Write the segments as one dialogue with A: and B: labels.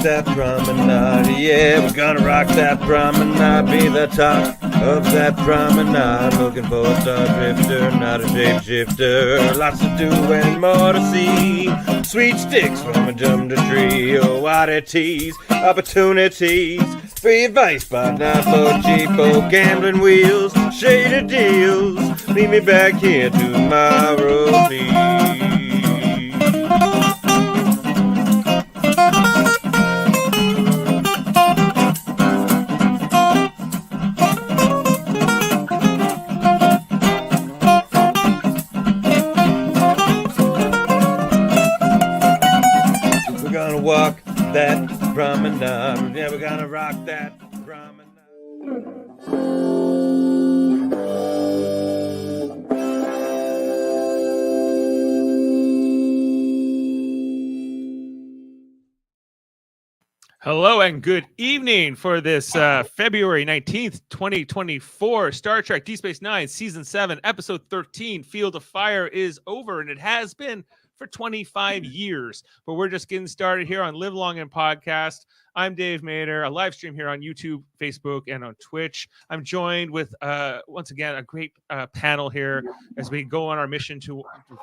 A: that promenade. Yeah, we're gonna rock that promenade. Be the talk of that promenade. Looking for a star drifter, not a shapeshifter. Lots to do and more to see. Sweet sticks from a jumbo tree. Oh, oddities, opportunities. Free advice, but not for cheapo gambling wheels. Shaded deals. Meet me back here tomorrow, please. We're gonna walk that promenade. Yeah, we're gonna rock that promenade.
B: Hello and good evening for this February 19th, 2024 Star Trek DS9 Season 7, Episode 13, Field of Fire is over, and it has been for 25 years. But we're just getting started here on Live Long and Podcast. I'm Dave Mader, a live stream here on YouTube, Facebook, and on Twitch. I'm joined with, once again, a great panel here as we go on our mission to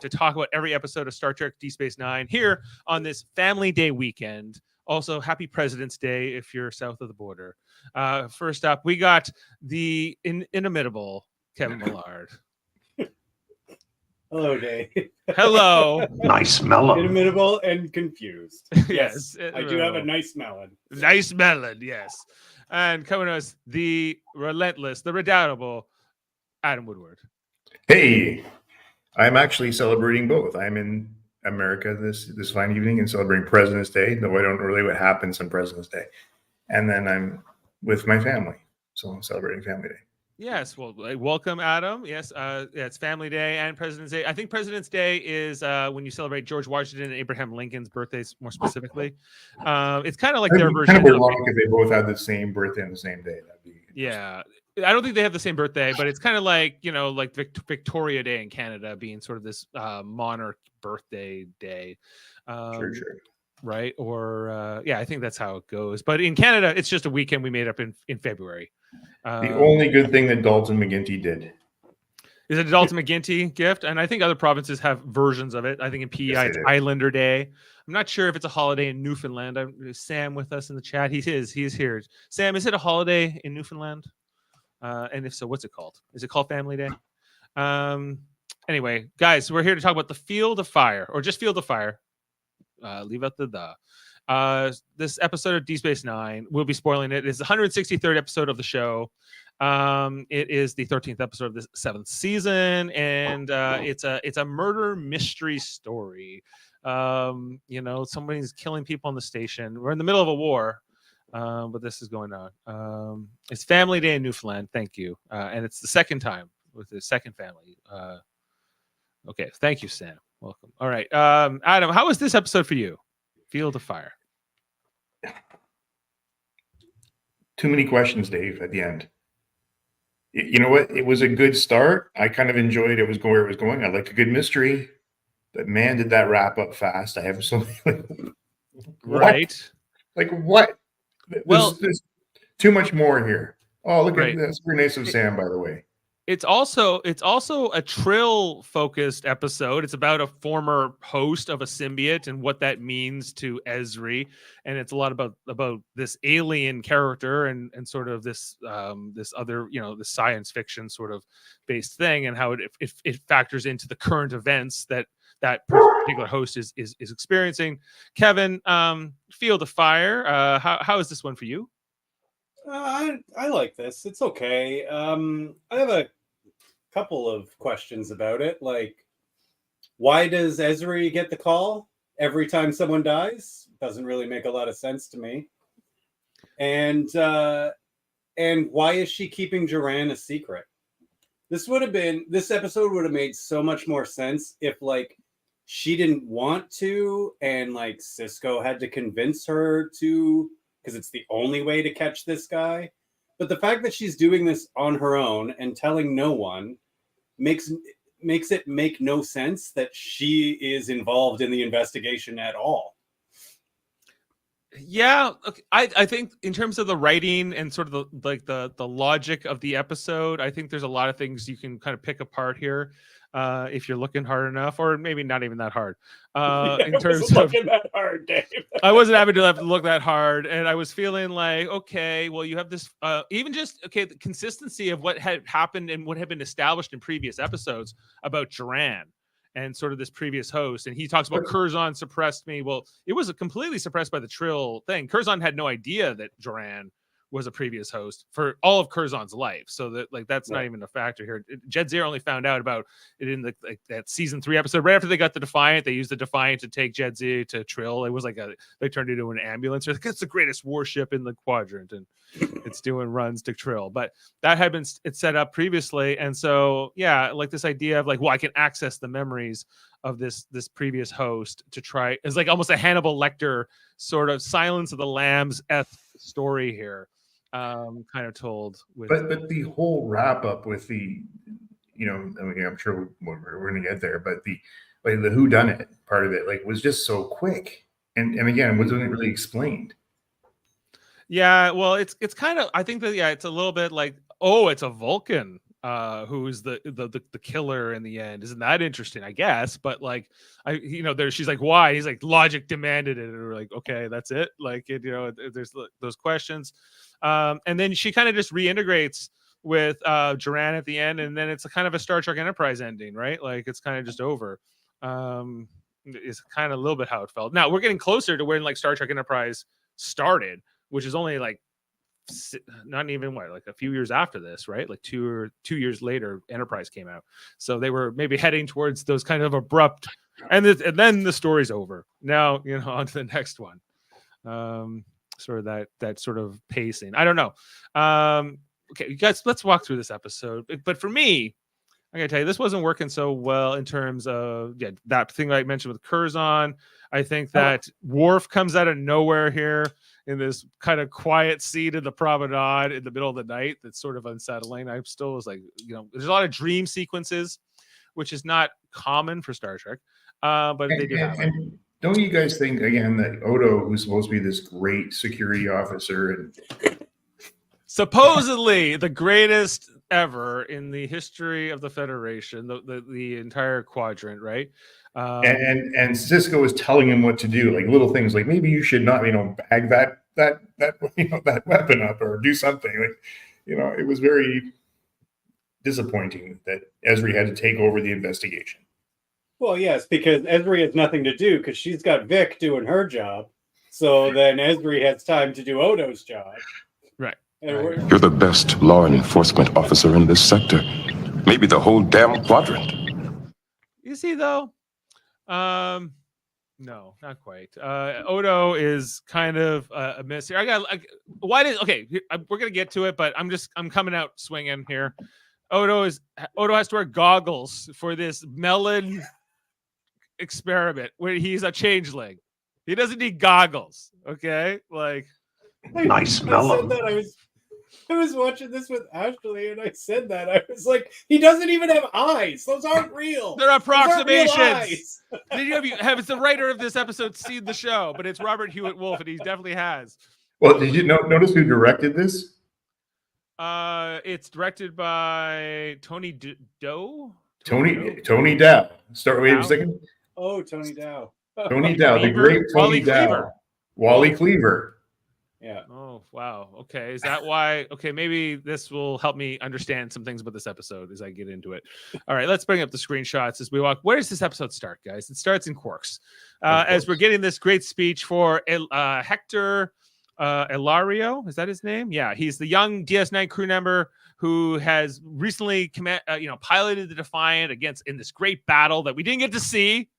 B: talk about every episode of Star Trek DS9 here on this Family Day weekend. Also, happy President's Day if you're south of the border. First up, we got the inimitable Kevin Millard.
C: Hello, Dave.
B: Hello.
D: Nice melon.
C: Inimitable and confused.
B: Yes,
C: I do have a nice melon.
B: Nice melon, yes. And coming to us, the relentless, the redoubtable Adam Woodward.
D: Hey, I'm actually celebrating both. I'm in America this fine evening and celebrating President's Day, though I don't know really what happens on President's Day. And then I'm with my family, so I'm celebrating Family Day.
B: Yes, well, welcome, Adam. Yes, it's Family Day and President's Day. I think President's Day is when you celebrate George Washington and Abraham Lincoln's birthdays, more specifically. It's kind of like their version.
D: Kind of ironic if they both had the same birthday on the same day. That'd be
B: yeah. I don't think they have the same birthday, but it's kind of like, you know, like Victoria Day in Canada being sort of this monarch birthday day.
D: Sure.
B: Right? Or, yeah, I think that's how it goes. But in Canada, it's just a weekend we made up in February.
D: The only good thing that Dalton McGuinty did.
B: Is it a Dalton McGuinty gift? And I think other provinces have versions of it. I think in PEI, it's Islander Day. I'm not sure if it's a holiday in Newfoundland. Is Sam with us in the chat? He is here. Sam, is it a holiday in Newfoundland? And if so, what's it called? Is it called Family Day? Anyway, guys, we're here to talk about the Field of Fire, or just Field of Fire. Leave out the. This episode of DS9, we'll be spoiling it. It's the 163rd episode of the show. It is the 13th episode of the 7th season, and it's a murder mystery story. You know, somebody's killing people on the station. We're in the middle of a war. But this is going on. It's Family Day in Newfoundland. Thank you. And it's the second time with the second family. Okay. Thank you, Sam. Welcome. All right. Adam, how was this episode for you? Field of Fire.
D: Too many questions, Dave, at the end. You know what? It was a good start. I kind of enjoyed it. Was going where it was going. I like a good mystery. But man, did that wrap up fast. I have so many.
B: Right.
D: Like what?
B: Well,
D: there's too much more here. Oh, look at this. Very nice of Sam, by the way.
B: It's also a Trill focused episode. It's about a former host of a symbiote and what that means to Ezri, and it's a lot about this alien character and sort of this this other, you know, the science fiction sort of based thing, and how it factors into the current events that particular host is experiencing. Kevin, Field of Fire. How is this one for you?
C: I like this. It's okay. I have a couple of questions about it. Like, why does Ezri get the call every time someone dies? Doesn't really make a lot of sense to me. And why is she keeping Duran a secret? This episode would have made so much more sense if, like, she didn't want to, and like Cisco had to convince her to, because it's the only way to catch this guy. But the fact that she's doing this on her own and telling no one makes it make no sense that she is involved in the investigation at all.
B: Yeah, okay. I think in terms of the writing and sort of the logic of the episode, I think there's a lot of things you can kind of pick apart here if you're looking hard enough, or maybe not even that hard. In terms of
C: looking that hard, Dave.
B: I wasn't having to have to look that hard, and I was feeling like, okay, well, you have this even just the consistency of what had happened and what had been established in previous episodes about Duran and sort of this previous host. And he talks about Curzon suppressed me. Well, it was completely suppressed by the Trill thing. Curzon had no idea that Duran was a previous host for all of Curzon's life. So that that's not even a factor here. Jedzia only found out about it in that season 3 episode right after they got the Defiant. They used the Defiant to take Jedzia to Trill. It was they turned it into an ambulance. They're like, it's the greatest warship in the quadrant, and it's doing runs to Trill. But that had been set up previously, and so yeah, like this idea of I can access the memories of this previous host to try. It's like almost a Hannibal Lecter sort of Silence of the Lambs-esque story here. Kind of told with
D: but the whole wrap up with the I'm sure we're gonna get there, but the whodunit part of it was just so quick and again wasn't really explained.
B: Yeah, well, it's kind of, I think that it's a little bit like, oh, it's a Vulcan who's the killer in the end. Isn't that interesting? I guess, but she's like, why? He's like, logic demanded it, and we're like, okay, that's it. There's those questions. And then she kind of just reintegrates with Duran at the end, and then it's a kind of a Star Trek Enterprise ending, right? Like it's kind of just over. It's kind of a little bit how it felt. Now we're getting closer to when Star Trek Enterprise started, which is only not even a few years after this, right? 2 years later, Enterprise came out. So they were maybe heading towards those kind of abrupt, and then the story's over. Now on to the next one. Sort of that sort of pacing. I don't know. Okay, you guys, let's walk through this episode. But for me, I gotta tell you, this wasn't working so well in terms of that thing I mentioned with Curzon. I think that Worf comes out of nowhere here in this kind of quiet seat in the promenade in the middle of the night. That's sort of unsettling. I still was there's a lot of dream sequences, which is not common for Star Trek, but they do have it.
D: Don't you guys think again that Odo, who's supposed to be this great security officer and
B: supposedly the greatest ever in the history of the Federation, the entire quadrant, right?
D: And Cisco is telling him what to do, little things like maybe you should not, bag that weapon up or do something. It was very disappointing that Ezri had to take over the investigation.
C: Well, yes, because Ezri has nothing to do because she's got Vic doing her job. So then Ezri has time to do Odo's job.
B: Right.
E: You're the best law enforcement officer in this sector. Maybe the whole damn quadrant.
B: You see, though? No, not quite. Odo is kind of a miss here. We're gonna get to it, but I'm coming out swinging here. Odo has to wear goggles for this melon experiment where he's a changeling. He doesn't need goggles. Okay,
E: nice melon.
C: I was watching this with Ashley, and I said that. I was like, he doesn't even have eyes. Those aren't real.
B: They're approximations. It's the writer of this episode seen the show, but it's Robert Hewitt Wolf, and he definitely has.
D: Well, did you notice who directed this?
B: It's directed by Tony Dow.
D: Tony Dow. Wait a second.
C: Oh, Tony Dow.
D: Tony Dow, the great Tony Dow. Wally Cleaver.
C: Yeah.
B: Oh, wow. Okay. Is that why? Okay. Maybe this will help me understand some things about this episode as I get into it. All right. Let's bring up the screenshots as we walk. Where does this episode start, guys? It starts in Quarks. As we're getting this great speech for Hector Elario. Is that his name? Yeah. He's the young DS9 crew member who has recently piloted the Defiant in this great battle that we didn't get to see.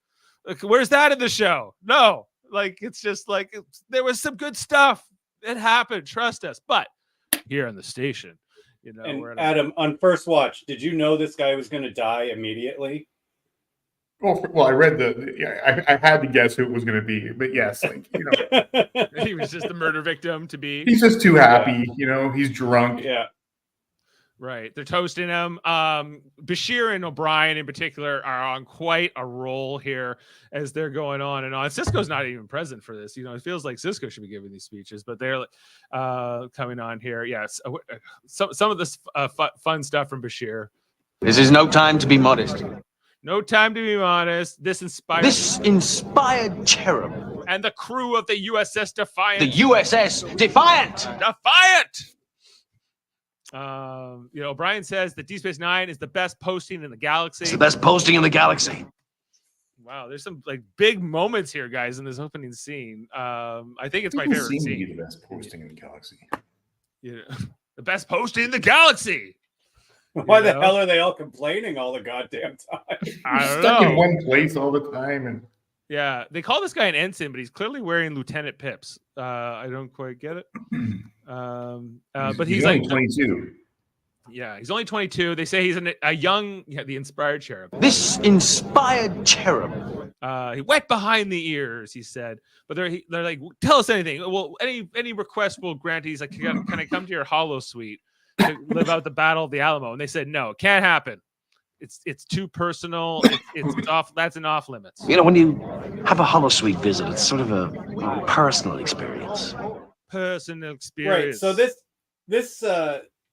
B: Where's that in the show? No. It's just there was some good stuff. It happened. Trust us. But here on the station,
C: and Adam, on first watch, did you know this guy was going to die immediately?
D: Well, I read I had to guess who it was going to be, but yes,
B: he was just the murder victim to be.
D: He's just too happy, he's drunk.
C: Yeah.
B: Right. They're toasting him. Bashir and O'Brien in particular are on quite a roll here as they're going on and on. Cisco's not even present for this. It feels like Cisco should be giving these speeches, but they're coming on here. Yes. Some of this fun stuff from Bashir.
F: This is no time to be modest.
B: No time to be honest. This inspired
F: cherub.
B: And the crew of the USS Defiant.
F: The USS Defiant.
B: O'Brien says that Deep Space Nine is the best posting in the galaxy.
F: It's the best posting in the galaxy.
B: Wow, there's some big moments here, guys, in this opening scene. I think it's my favorite scene.
D: To be the best posting in the galaxy.
B: The best posting in the galaxy.
C: Why the hell are they all complaining all the goddamn time?
B: I don't
D: stuck
B: know.
D: in one place all the time, and
B: yeah, they call this guy an ensign, but he's clearly wearing Lieutenant Pips. I don't quite get it. But he's like
D: 22.
B: Yeah, he's only 22. They say he's a young, the inspired cherub.
F: This inspired cherub.
B: He wet behind the ears, he said. But they're like, tell us anything. Well, any request we'll grant. He's like, can I come to your hollow suite to live out the Battle of the Alamo? And they said, no, it can't happen. It's too personal. It's off. That's an off limits.
F: When you have a hollow suite visit, it's sort of a personal experience.
B: Personal experience.
C: Right. So this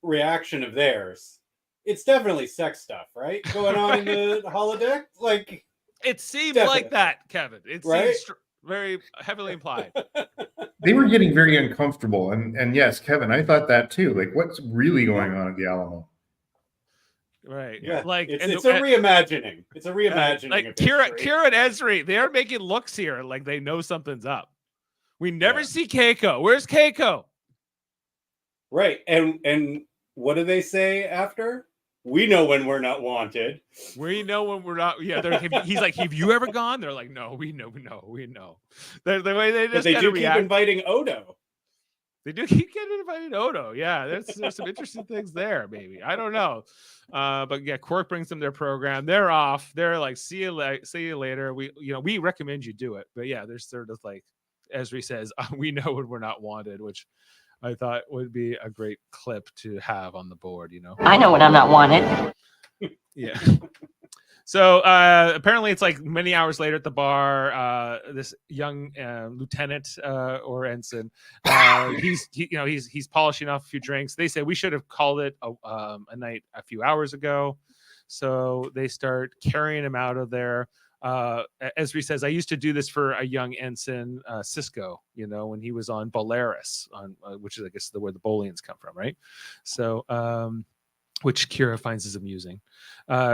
C: reaction of theirs, it's definitely sex stuff, right? Going on in the holodeck, like
B: it seemed
C: definitely.
B: Like that, Kevin. It
C: right?
B: seems very heavily implied.
D: They were getting very uncomfortable, and yes, Kevin, I thought that too. Like, what's really going on at the Alamo?
B: Right.
C: Yeah.
B: Like
C: it's a reimagining. It's a reimagining.
B: Like
C: of
B: Kira and Ezri, they are making looks here like they know something's up. We never see Keiko. Where's Keiko?
C: Right. And what do they say after? We know when we're not wanted.
B: We know when we're not. Yeah. He's like, have you ever gone? They're like, no, we know. The way they just
C: do
B: react.
C: keep inviting Odo.
B: They do keep getting invited Odo. Yeah, there's some interesting things there, maybe. I don't know. But yeah, Quark brings them their program. They're off. They're like, see you later. We recommend you do it. But yeah, there's sort of like Ezri says, we know when we're not wanted, which I thought would be a great clip to have on the board,
G: I know when I'm not wanted.
B: Yeah. So apparently it's like many hours later at the bar, this young lieutenant or ensign, he's polishing off a few drinks. They say we should have called it a night a few hours ago. So they start carrying him out of there. Ezri says, I used to do this for a young ensign, Cisco, when he was on Bolaris, which is, I guess, where the Bolians come from, right? So, which Kira finds is amusing.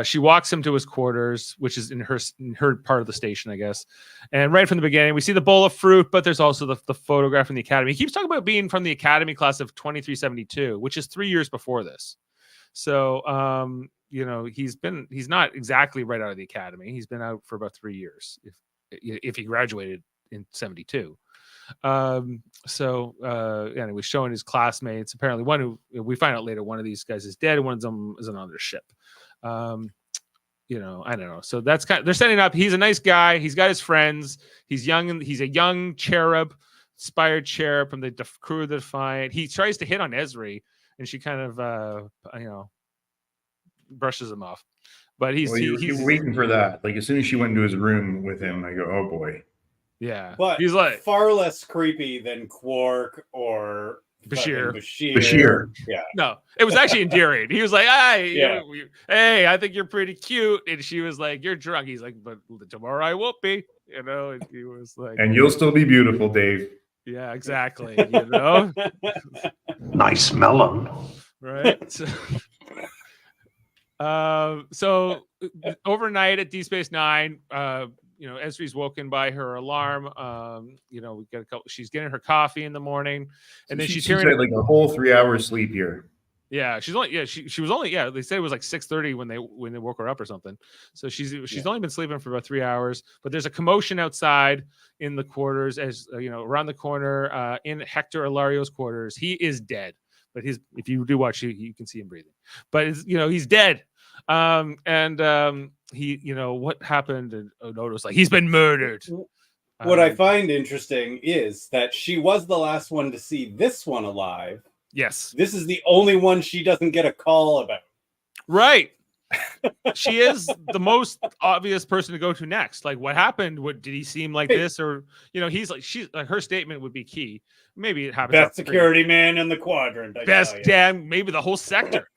B: She walks him to his quarters, which is in her part of the station, I guess. And right from the beginning, we see the bowl of fruit, but there's also the photograph from the Academy. He keeps talking about being from the Academy class of 2372, which is 3 years before this. So, he's not exactly right out of the Academy. He's been out for about 3 years if he graduated in 72. Anyway, showing his classmates. Apparently, one who we find out later, one of these guys is dead, and one of them is on their ship. I don't know. So that's they're setting up. He's a nice guy. He's got his friends. He's young, and he's a young cherub, inspired cherub from the crew of the Defiant. He tries to hit on Ezri, and she kind of, brushes him off. But he's
D: waiting for that. Like, as soon as she went into his room with him, I go, oh boy.
B: Yeah,
C: but
B: he's like
C: far less creepy than Quark or
B: Bashir.
C: Yeah,
B: no, it was actually endearing. He was like, hey, I think you're pretty cute, and she was like, you're drunk. He's like, but tomorrow I won't be. And he was like,
D: and you'll still be beautiful, Dave.
B: Yeah, exactly.
F: Nice melon,
B: right? So overnight at Deep Space Nine, Ezri's woken by her alarm. We got a couple. She's getting her coffee in the morning, and then she's hearing
D: like a whole 3 hours sleep here.
B: Yeah, she was only they said it was like 6:30 when they woke her up or something. So she's only been sleeping for about 3 hours. But there's a commotion outside in the quarters, as around the corner in Hector Ilario's quarters. He is dead, but if you do watch, you can see him breathing. But he's dead. He, what happened? And Odo's like, he's been murdered.
C: What I find interesting is that she was the last one to see this one alive.
B: Yes.
C: This is the only one she doesn't get a call about.
B: Right. She is the most obvious person to go to next. Like, what happened? What did he seem like this? Or, he's like, she's like, her statement would be key. Maybe it happens.
C: Best security man in the quadrant.
B: Best damn, maybe the whole sector.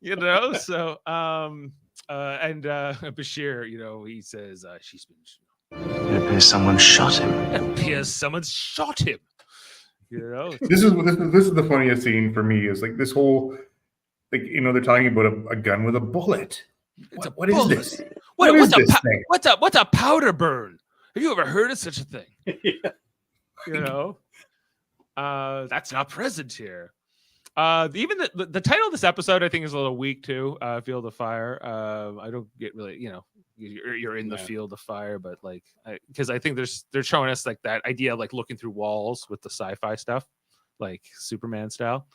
B: So and Bashir, he says she's been.
F: It appears someone shot him.
B: It appears someone's shot him.
D: This is the funniest scene for me. Is like this whole, like, they're talking about a gun with a bullet. What is this?
B: What's a powder burn? Have you ever heard of such a thing? That's not present here. Even the title of this episode, I think, is a little weak too. Field of Fire. I don't get really, you're in the field of fire, but like, because I think they're showing us like that idea of like looking through walls with the sci-fi stuff, like Superman style,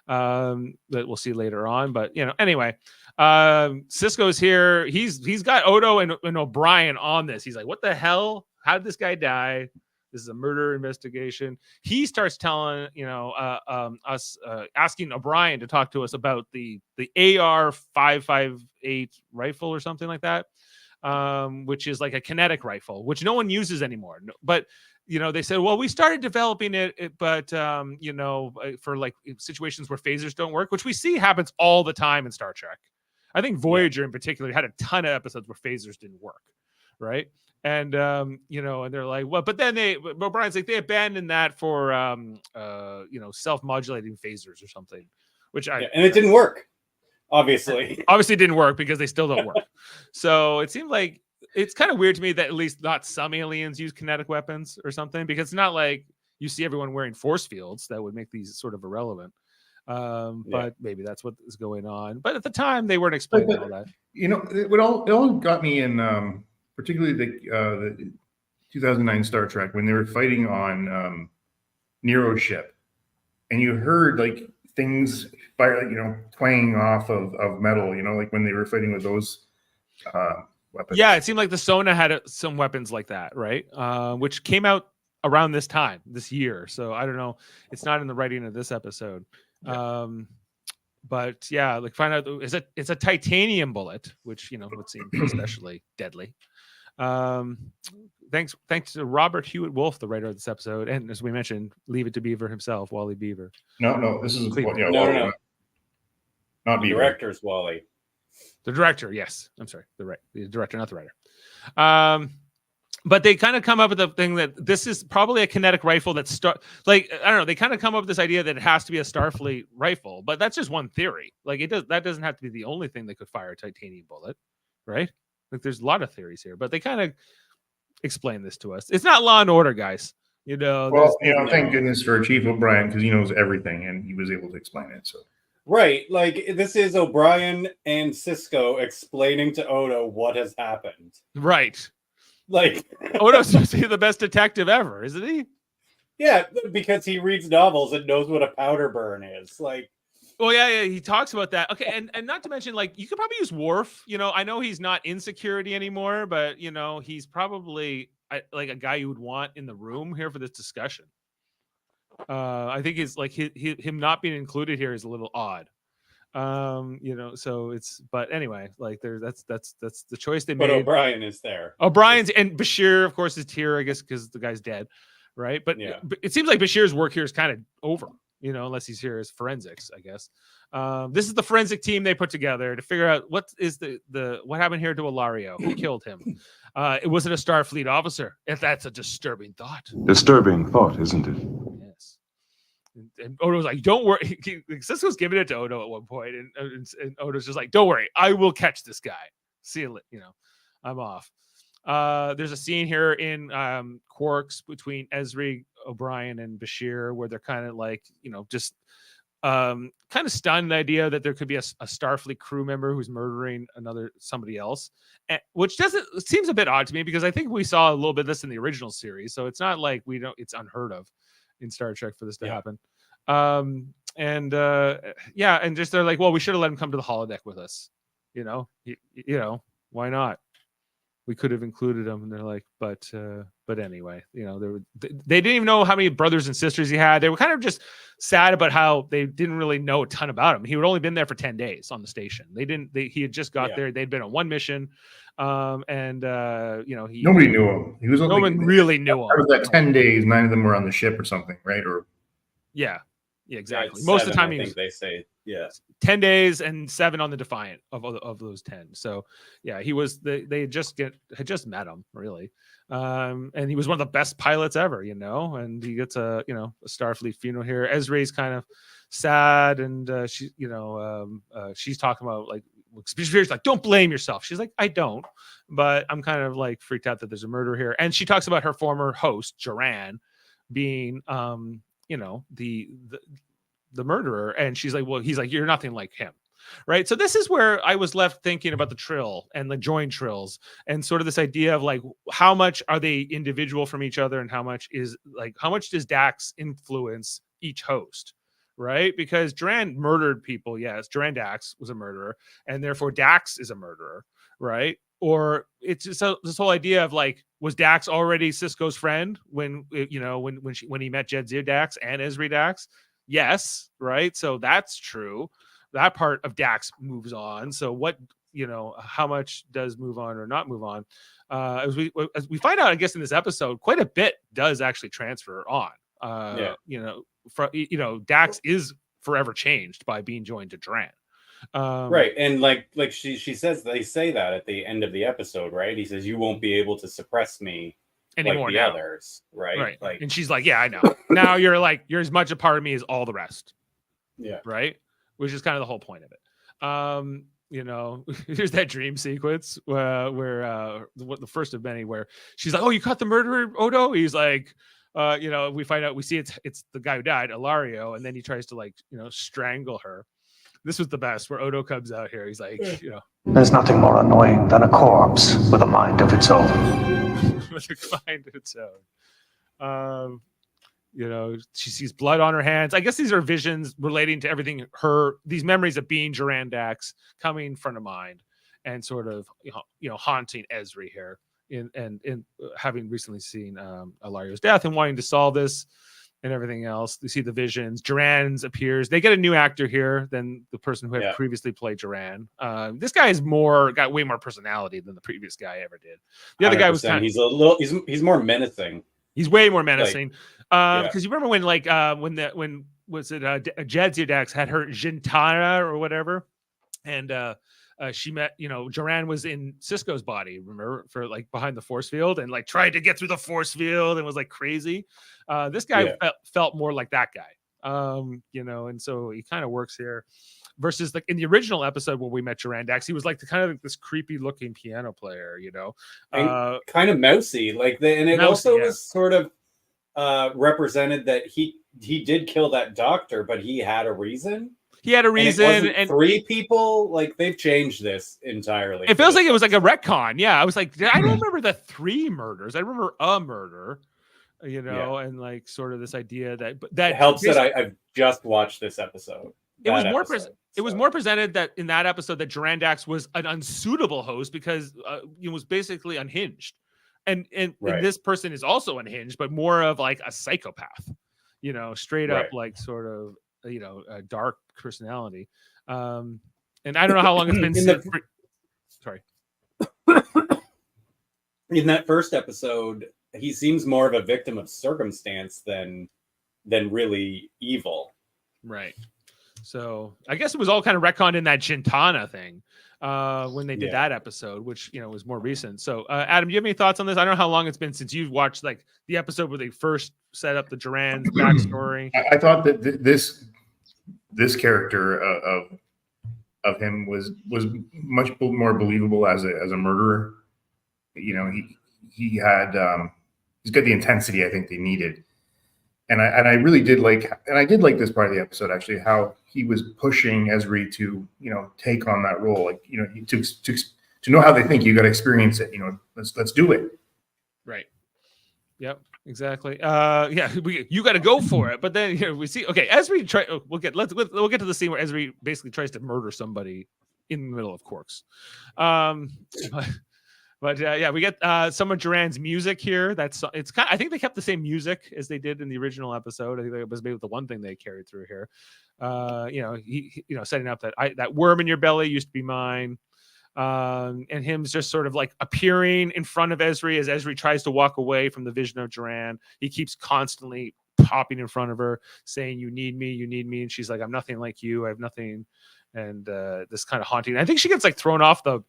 B: that we'll see later on. But anyway, Cisco's here. He's got Odo and O'Brien on this. He's like, what the hell? How did this guy die? This is a murder investigation. He starts telling, us, asking O'Brien to talk to us about the AR-558 rifle or something like that, which is like a kinetic rifle, which no one uses anymore. But, they said, well, we started developing it, but, for like situations where phasers don't work, which we see happens all the time in Star Trek. I think Voyager in particular had a ton of episodes where phasers didn't work, right? And and they're like, well, but then O'Brien's like, they abandoned that for self-modulating phasers or something, which and
C: it didn't work. Obviously
B: it didn't work because they still don't work. So it seemed like it's kind of weird to me that at least not some aliens use kinetic weapons or something, because it's not like you see everyone wearing force fields that would make these sort of irrelevant. But maybe that's what is going on. But at the time, they weren't explaining all that.
D: It all got me in. Particularly the 2009 Star Trek, when they were fighting on Nero's ship, and you heard like things fire, twanging off of metal, like when they were fighting with those weapons. Yeah,
B: it seemed like the Sona had some weapons like that, right? Which came out around this year. So I don't know. It's not in the writing of this episode. Yeah. But yeah, like find out it's a titanium bullet, which would seem especially deadly. Thanks to Robert Hewitt Wolf, the writer of this episode, and as we mentioned, Leave It to Beaver himself, Wally Beaver.
D: No, this is
C: no.
D: Not Beaver.
C: Director's Wally.
B: The director, yes. I'm sorry, the director, not the writer. But they kind of come up with the thing that this is probably a kinetic rifle that's I don't know. They kind of come up with this idea that it has to be a Starfleet rifle, but that's just one theory. Like that doesn't have to be the only thing that could fire a titanium bullet, right? Like there's a lot of theories here, but they kind of explain this to us. It's not Law and Order, guys.
D: Well, thank goodness for Chief O'Brien, because he knows everything and he was able to explain it. So
C: right, like this is O'Brien and Cisco explaining to Odo what has happened.
B: Right.
C: Like
B: Odo's supposed to be the best detective ever, isn't he?
C: Yeah, because he reads novels and knows what a powder burn is. Like,
B: well, yeah, he talks about that. Okay, and not to mention, like, you could probably use Worf. I know he's not in security anymore, but he's probably like a guy you would want in the room here for this discussion. I think it's like him not being included here is a little odd. So it's, but anyway, like that's the choice they made.
C: But O'Brien is there.
B: O'Brien's, and Bashir, of course, is here, I guess, because the guy's dead, right? But yeah, it seems like Bashir's work here is kind of over. Unless he's here as forensics, I guess. This is the forensic team they put together to figure out what is what happened here to Ilario. Who killed him? Was it a Starfleet officer? If that's a disturbing thought.
E: Disturbing thought, isn't it?
B: Yes. And Odo's like, don't worry. Cisco's giving it to Odo at one point, and Odo's just like, don't worry, I will catch this guy. See you later. I'm off. There's a scene here in Quarks between Ezri, O'Brien, and Bashir where they're kind of like, just kind of stunned the idea that there could be a Starfleet crew member who's murdering somebody else, which seems a bit odd to me, because I think we saw a little bit of this in the original series, so it's not like it's unheard of in Star Trek for this to happen. And just they're like, well, we should have let him come to the holodeck with us. Why not? we could have included them. And they're like, but anyway, they didn't even know how many brothers and sisters he had. They were kind of just sad about how they didn't really know a ton about him. He had only been there for 10 days on the station. He had just got there. They'd been on one mission.
D: Nobody knew him. He was
B: no one really knew him.
D: Out of that 10 days, 9 of them were on the ship or something, right? Or
B: yeah, exactly.
C: Yeah,
B: Most of the time,
C: I think they say
B: 10 days and 7 on the Defiant of those 10. So yeah, he was they had just met him really. And he was one of the best pilots ever, and he gets a Starfleet funeral here. Ezri's kind of sad, and she's talking about like Spirit's like, don't blame yourself. She's like, I don't, but I'm kind of like freaked out that there's a murder here. And she talks about her former host, Joran, being the murderer, and she's like, well, he's like, you're nothing like him, right? So this is where I was left thinking about the trill and the joint trills, and sort of this idea of like, how much are they individual from each other, and how much does Dax influence each host, right? Because Duran murdered people, yes, Duran Dax was a murderer, and therefore Dax is a murderer, right? Or it's just this whole idea of like, was Dax already Sisko's friend when he met Jadzia Dax and Ezri Dax? Yes, right. So that's true. That part of Dax moves on. So what, how much does move on or not move on? As we find out, I guess in this episode, quite a bit does actually transfer on. Dax is forever changed by being joined to Duran.
C: Right, and like she says, they say that at the end of the episode, right? He says, you won't be able to suppress me
B: anymore
C: like the
B: now.
C: Others, right?
B: Like, and she's like, yeah, I know. Now you're as much a part of me as all the rest.
C: Yeah,
B: right, which is kind of the whole point of it. Here's that dream sequence where the first of many, where she's like, oh, you caught the murderer, Odo? He's like, we find out, we see it's the guy who died, Ilario, and then he tries to strangle her. This was the best, where Odo comes out here. He's like,
F: There's nothing more annoying than a corpse with a mind of its own.
B: with a mind of its own. She sees blood on her hands. I guess these are visions relating to everything, these memories of being Duran Dax coming front of mind, and sort of, haunting Ezri here in having recently seen Ilario's death and wanting to solve this and everything else. You see the visions. Duran's appears. They get a new actor here than the person who had previously played Duran. This guy got way more personality than the previous guy ever did. The other guy was
C: he's more menacing.
B: He's way more menacing. Because you remember when Jadzia Dax had her Gintana or whatever, and she met, Duran was in Sisko's body, remember, for behind the force field, and tried to get through the force field and was crazy. This guy felt more like that guy, and so he kind of works here. Versus in the original episode where we met Duran Dax, he was this creepy looking piano player,
C: and kind of mousy, and it also was sort of represented that he did kill that doctor, but he had a reason.
B: He had a reason,
C: and 3 people. They've changed this entirely.
B: It feels like it was a retcon. Yeah, I was like, I don't remember the 3 murders. I remember a murder, and sort of this idea that
C: helps that I've just watched this episode.
B: It was more presented that in that episode that Duran Dax was an unsuitable host because he was basically unhinged, and this person is also unhinged, but more of a psychopath, straight up sort of a dark personality. And I don't know how long it's been since. Sorry.
C: In that first episode, he seems more of a victim of circumstance than really evil.
B: Right. So I guess it was all kind of retconned in that Gintana thing when they did that episode, which was more recent. So Adam, do you have any thoughts on this? I don't know how long it's been since you've watched the episode where they first set up the Duran backstory.
D: I thought that this character of him was much more believable as a murderer. He had he's got the intensity I think they needed. And I really did I did like this part of the episode, actually, how he was pushing Ezri to, take on that role. To know how they think, you got to experience it. Let's do it.
B: Right. Yep. Exactly. You got to go for it. But then we see. Okay, Ezri. We'll get to the scene where Ezri basically tries to murder somebody in the middle of Quarks. But yeah, we get some of Duran's music here. It's kind. I think they kept the same music as they did in the original episode. I think that was maybe the one thing they carried through here. He setting up that worm in your belly used to be mine. And him's just sort of like appearing in front of Ezri as Ezri tries to walk away from the vision of Duran. He keeps constantly popping in front of her, saying, "You need me, you need me," and she's like, "I'm nothing like you. I have nothing." And this kind of haunting. I think she gets like thrown off the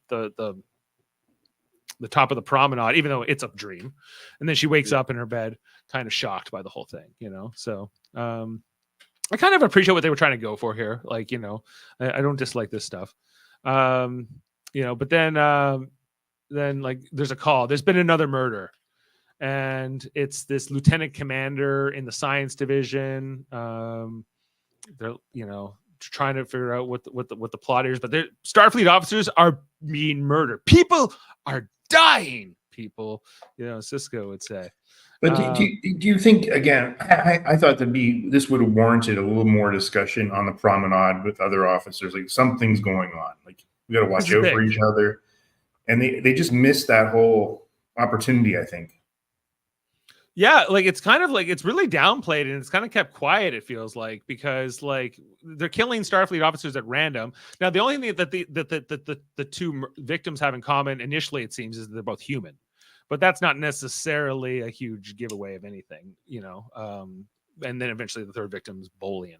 B: top of the promenade, even though it's a dream. And then she wakes up in her bed, kind of shocked by the whole thing, So I kind of appreciate what they were trying to go for here. Like, I don't dislike this stuff. But then like there's a call. There's been another murder. And it's this lieutenant commander in the science division. They're, trying to figure out what the plot is, but Starfleet officers are being murdered. People are dying. People, Cisco would say.
D: But do you think, again, I thought this would have warranted a little more discussion on the promenade with other officers. Like something's going on. Like we got to watch out for each other. And they just missed that whole opportunity, I think.
B: Yeah, like it's kind of like it's really downplayed and it's kind of kept quiet, it feels like, because like they're killing Starfleet officers at random. Now, the only thing that the two victims have in common initially, it seems, is that they're both human. But that's not necessarily a huge giveaway of anything, and then eventually the third victim is Bolian.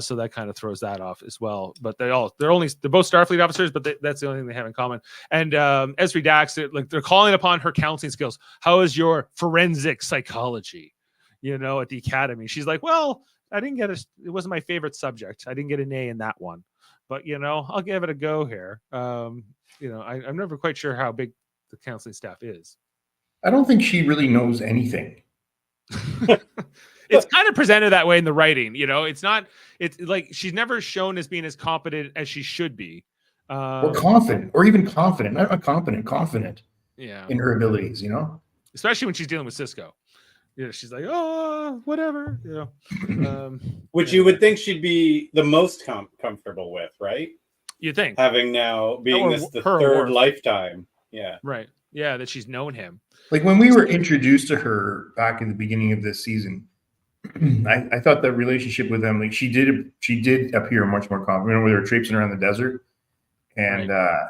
B: So that kind of throws that off as well. But they're both Starfleet officers, but that's the only thing they have in common. And Ezri Dax, they're calling upon her counseling skills. How is your forensic psychology? At the academy. She's like, well, I didn't get it wasn't my favorite subject. I didn't get an A in that one. But I'll give it a go here. I'm never quite sure how big the counseling staff is.
D: I don't think she really knows anything.
B: It's kind of presented that way in the writing, it's like she's never shown as being as competent as she should be.
D: Or confident, or even confident, not competent, confident in her abilities,
B: especially when she's dealing with Cisco. She's like, oh, whatever,
C: which you would think she'd be the most comfortable with, right?
B: You think
C: having now being the third lifetime. Yeah.
B: Right. Yeah. That she's known him.
D: Like when we were introduced to her back in the beginning of this season, I thought that relationship with them, like she did appear much more confident when they were traipsing around the desert. And, right.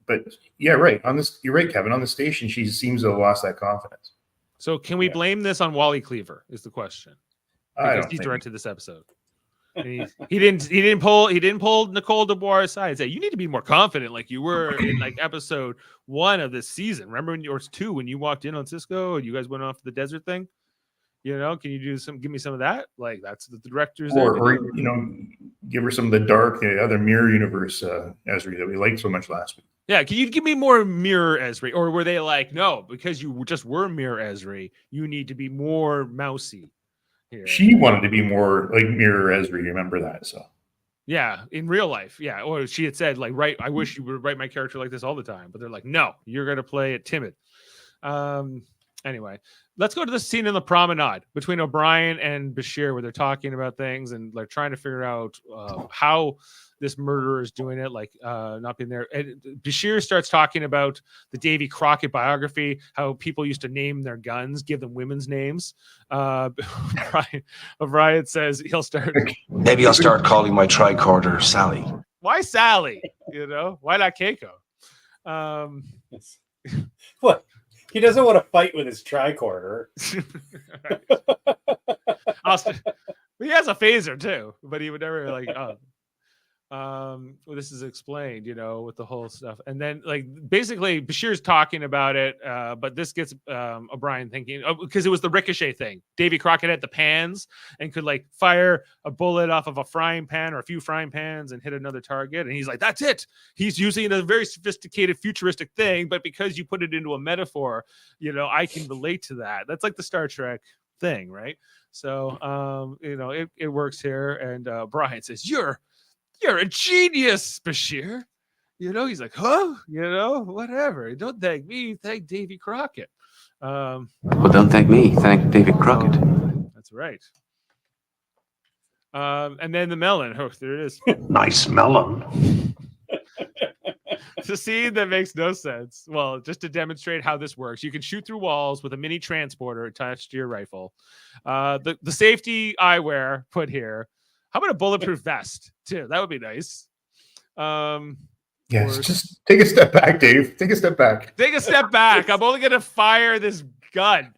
D: But yeah, right. You're right, Kevin. On the station, she seems to have lost that confidence.
B: So can we blame this on Wally Cleaver is the question. Because he directed this episode. And he didn't pull Nicole DeBoer aside and say, you need to be more confident like you were in like episode 1 of this season. Remember or 2 when you walked in on Cisco and you guys went off to the desert thing? Can you give me some of that? Like that's the directors
D: or give her some of the other mirror universe Ezri that we liked so much last week.
B: Yeah, can you give me more mirror Ezri? Or were they like, no, because you just were mirror Ezri, you need to be more mousy here.
D: She wanted to be more like mirror Ezri, remember that? So
B: yeah, in real life, yeah. Or she had said, like, I wish you would write my character like this all the time. But they're like, no, you're gonna play it timid. Anyway, let's go to the scene in the promenade between O'Brien and Bashir where they're talking about things and they're trying to figure out how this murderer is doing it, like not being there. And Bashir starts talking about the Davy Crockett biography, how people used to name their guns, give them women's names. O'Brien says he'll start.
F: Maybe I'll start calling my tricorder Sally.
B: Why Sally? Why not Keiko?
C: What? He doesn't want to fight with his tricorder.
B: He has a phaser too, but he would never like. This is explained, with the whole stuff, and then like basically Bashir's talking about it, but this gets O'Brien thinking because it was the ricochet thing. Davy Crockett had the pans and could like fire a bullet off of a frying pan or a few frying pans and hit another target, and he's like, "That's it." He's using a very sophisticated, futuristic thing, but because you put it into a metaphor, I can relate to that. That's like the Star Trek thing, right? So, it works here, and Brian says, You're a genius, Bashir. He's like, huh? Whatever. Don't thank me. Thank Davy Crockett.
F: Well, don't thank me. Thank David Crockett.
B: That's right. And then the melon. Oh, there it is.
F: Nice melon.
B: It's a scene that makes no sense. Well, just to demonstrate how this works, you can shoot through walls with a mini transporter attached to your rifle. The safety eyewear put here. How about a bulletproof vest too? That would be nice.
D: Yes, just take a step back, Dave. Take a step back.
B: Take a step back. I'm only gonna fire this gun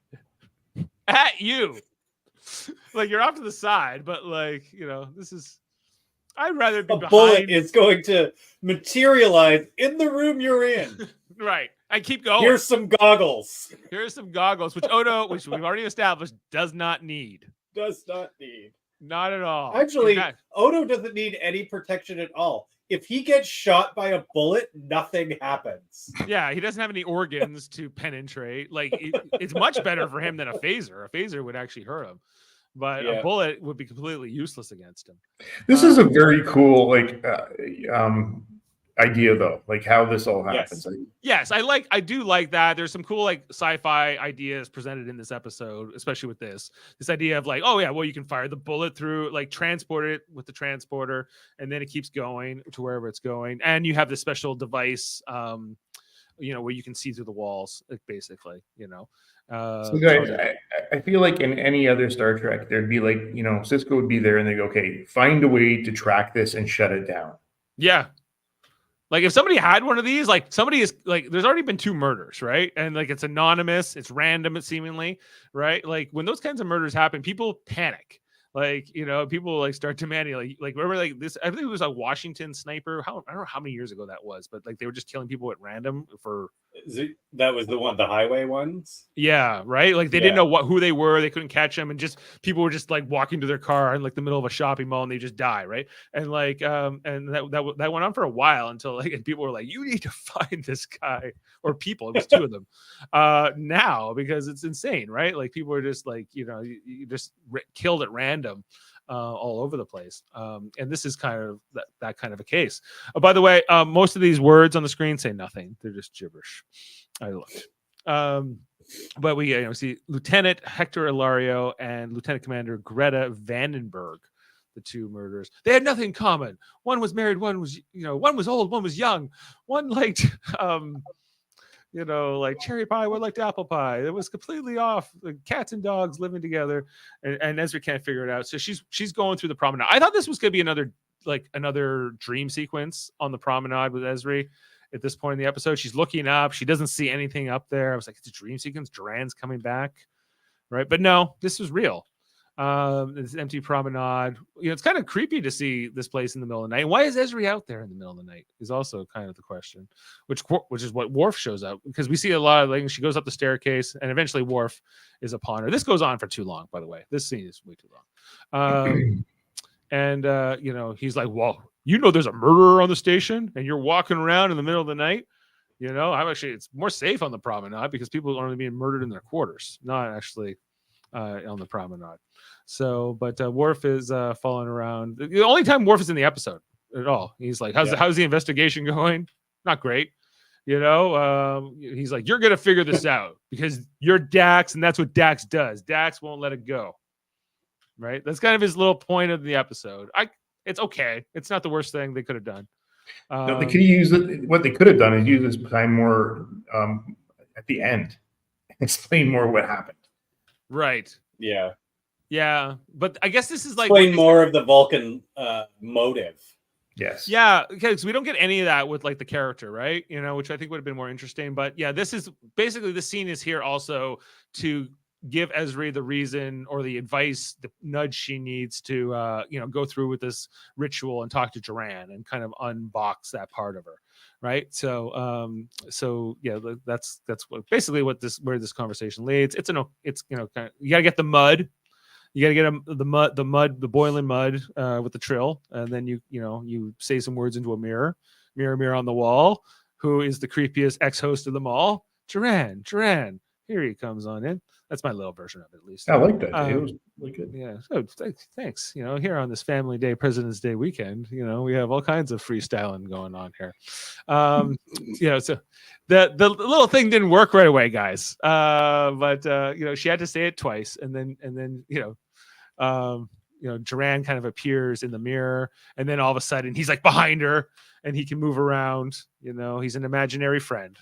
B: at you. Like you're off to the side, but like this is. I'd rather be behind.
C: Bullet is going to materialize in the room you're in.
B: Right. I keep going.
C: Here's some goggles.
B: Here's some goggles, which Odo, which we've already established, does not need.
C: Does not need.
B: Not at all.
C: Actually, Odo doesn't need any protection at all. If he gets shot by a bullet, nothing happens.
B: Yeah, he doesn't have any organs to penetrate. Like it's much better for him than a phaser. A phaser would actually hurt him. But a bullet would be completely useless against him.
D: This is a very cool idea, though, like how this all happens.
B: Yes, I do like that. There's some cool like sci-fi ideas presented in this episode, especially with this idea of like, oh yeah, well you can fire the bullet through, like transport it with the transporter, and then it keeps going to wherever it's going, and you have this special device, where you can see through the walls, like, basically,
D: So guys, I feel like in any other Star Trek, there'd be like, Cisco would be there and they go, okay, find a way to track this and shut it down.
B: Yeah. Like if somebody had one of these, like somebody is like, there's already been 2 murders, right? And like it's anonymous, it's random, it's seemingly, right? Like when those kinds of murders happen, people panic. Like, people like start demanding, like remember like this, I think it was a Washington sniper. I don't know how many years ago that was, but like they were just killing people at random for.
C: That was the highway ones.
B: Yeah, right. Like they didn't know who they were. They couldn't catch them, and just people were just like walking to their car in like the middle of a shopping mall, and they just die, right? And like, and that went on for a while until like, and people were like, "You need to find this guy," or people. It was 2 of them now, because it's insane, right? Like people are just like, you just killed at random. All over the place, and this is kind of that kind of a case. By the way, most of these words on the screen say nothing; they're just gibberish. I looked, but we see Lieutenant Hector Ilario and Lieutenant Commander Greta Vandenberg, the 2 murderers. They had nothing in common. One was married, one was one was old, one was young, one liked like cherry pie, one liked apple pie. It was completely off. Like cats and dogs living together, and Ezri can't figure it out. So she's going through the promenade. I thought this was going to be another dream sequence on the promenade with Ezri. At this point in the episode, she's looking up. She doesn't see anything up there. I was like, it's a dream sequence. Duran's coming back, right? But no, this was real. This empty promenade. It's kind of creepy to see this place in the middle of the night. And why is Ezri out there in the middle of the night is also kind of the question, which is what Worf shows up, because we see a lot of things. She goes up the staircase, and eventually Worf is upon her. This goes on for too long, by the way. This scene is way too long. And he's like, well, there's a murderer on the station, and you're walking around in the middle of the night. It's more safe on the promenade because people are only being murdered in their quarters, not actually on the promenade. So, but Worf is falling around. The only time Worf is in the episode at all, he's like, how's the investigation going? Not great. He's like, you're gonna figure this out because you're Dax, and that's what Dax does. Dax won't let it go. Right? That's kind of his little point of the episode. It's okay. It's not the worst thing they could have done.
D: No, they could use it. What they could have done is use this time more at the end, explain more what happened.
B: Right.
C: Yeah.
B: Yeah, but I guess this is like
C: explain more of the Vulcan motive.
D: Yes.
B: Yeah, because we don't get any of that with like the character, right? Which I think would have been more interesting. But yeah, this is basically, the scene is here also to give Ezri the reason or the advice, the nudge she needs to go through with this ritual and talk to Duran and kind of unbox that part of her, right? So yeah, that's where this conversation leads. It's kind of, you gotta get the mud. You got to get the boiling mud with the trill, and then you say some words into a mirror on the wall. Who is the creepiest ex-host of them all? Duran. Here he comes on in. That's my little version of it, at least.
D: I like that. It was really good.
B: Yeah. So thanks. Here on this Family Day, President's Day weekend, we have all kinds of freestyling going on here. So the little thing didn't work right away, guys. But she had to say it twice, and then Duran kind of appears in the mirror, and then all of a sudden he's like behind her and he can move around. He's an imaginary friend.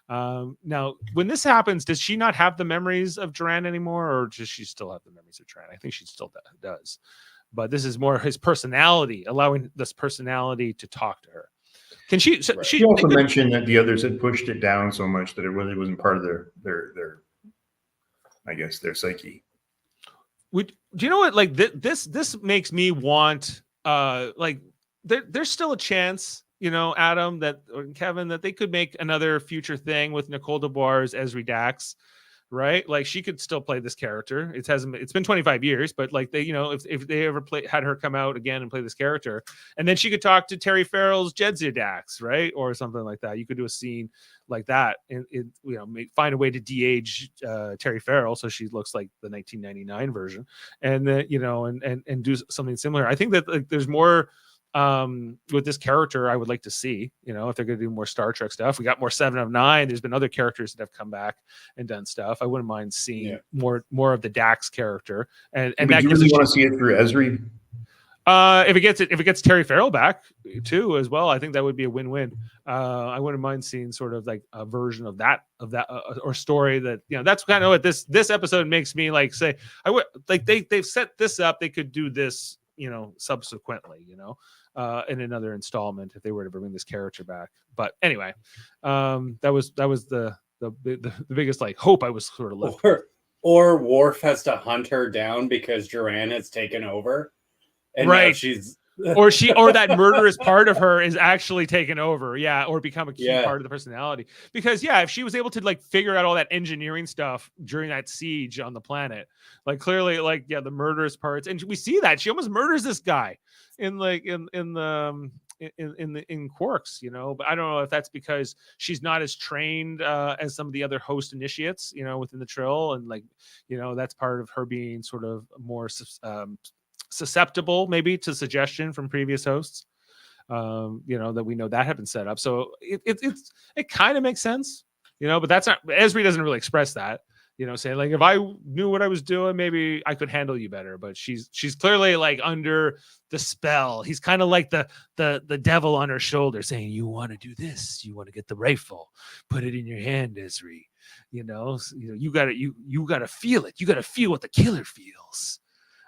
B: Now, when this happens, does she not have the memories of Duran anymore, or does she still have the memories of Duran? I think she still does. But this is more his personality, allowing this personality to talk to her. Can she? So
D: right. She also mentioned that the others had pushed it down so much that it really wasn't part of their I guess, their psyche.
B: Do you know what? Like this makes me want. There's still a chance, Adam, or Kevin, that they could make another future thing with Nicole DeBoer's Ezri Dax. Right, like she could still play this character. It's been 25 years, but like they, if they ever had her come out again and play this character, and then she could talk to Terry Farrell's Jedzia Dax, right, or something like that. You could do a scene like that, and find a way to de-age Terry Farrell so she looks like the 1999 version, and then and do something similar. I think that like there's more. With this character, I would like to see, if they're going to do more Star Trek stuff. We got more 7 of 9. There's been other characters that have come back and done stuff. I wouldn't mind seeing more of the Dax character. And
D: that you really want to see it through Ezri?
B: If it gets Terry Farrell back too as well, I think that would be a win-win. I wouldn't mind seeing sort of like a version of that or story that that's kind of what this episode makes me like say. I would like they've set this up. They could do this subsequently, in another installment if they were to bring this character back. But anyway, that was the biggest like hope I was sort of looking.
C: Or Worf has to hunt her down because Duran has taken over, and now she's
B: or that murderous part of her is actually taken over, or become a key part of the personality. Because if she was able to like figure out all that engineering stuff during that siege on the planet, like clearly like the murderous parts, and we see that she almost murders this guy in Quarks, but I don't know if that's because she's not as trained as some of the other host initiates, within the Trill, and like that's part of her being sort of more susceptible maybe to suggestion from previous hosts, that we know that had been set up. So it kind of makes sense, but that's not, Ezri doesn't really express that, saying like, if I knew what I was doing, maybe I could handle you better. But she's clearly like under the spell. He's kind of like the devil on her shoulder saying, you want to do this, you want to get the rifle, put it in your hand, Ezri, you gotta feel it. You gotta feel what the killer feels.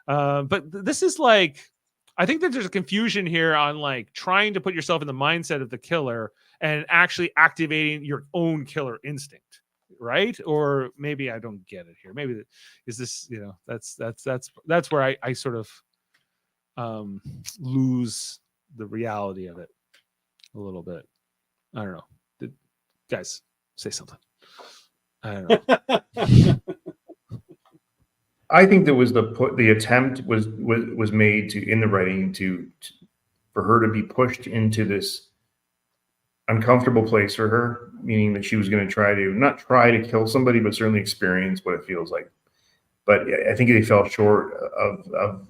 B: But this is like, I think that there's a confusion here on like trying to put yourself in the mindset of the killer and actually activating your own killer instinct, right? Or maybe I don't get it here. Maybe is this, that's where I sort of lose the reality of it a little bit. I don't know. Guys, say something. I don't know.
D: I think there was the attempt was made to in the writing for her to be pushed into this uncomfortable place for her, meaning that she was going to not try to kill somebody, but certainly experience what it feels like. But I think they fell short of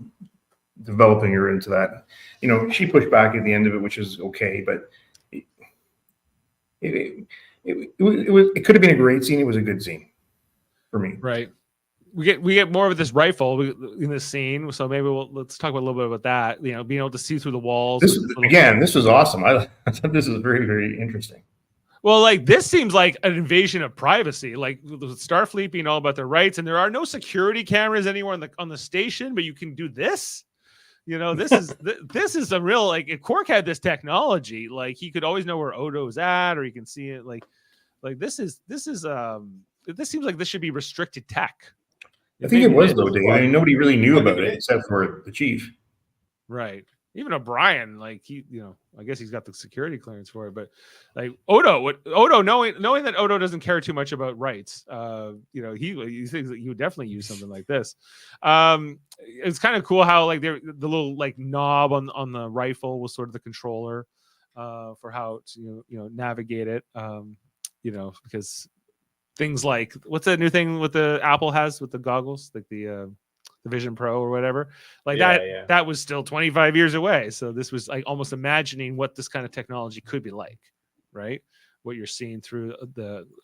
D: developing her into that. She pushed back at the end of it, which is okay, but it could have been a great scene. It was a good scene for me.
B: Right. We get more of this rifle in this scene, so maybe let's talk a little bit about that. Being able to see through the walls.
D: This was awesome. I thought this was very, very interesting.
B: Well, like this seems like an invasion of privacy, like with Starfleet being all about their rights, and there are no security cameras anywhere on the station, but you can do this. This is a real, like, if Quark had this technology, like he could always know where Odo's at, or you can see it. Like this seems like this should be restricted tech.
D: I think it was though, Dave. I mean, nobody really knew about it except for the chief.
B: Right. Even O'Brien, like he, I guess he's got the security clearance for it, but like Odo, knowing that Odo doesn't care too much about rights, he thinks that he would definitely use something like this. It's kind of cool how like the little like knob on the rifle was sort of the controller for how to navigate it. Because things like, what's that new thing with the Apple has with the goggles, like the Vision Pro or whatever, like that was still 25 years away. So this was like almost imagining what this kind of technology could be like, right? what you're seeing through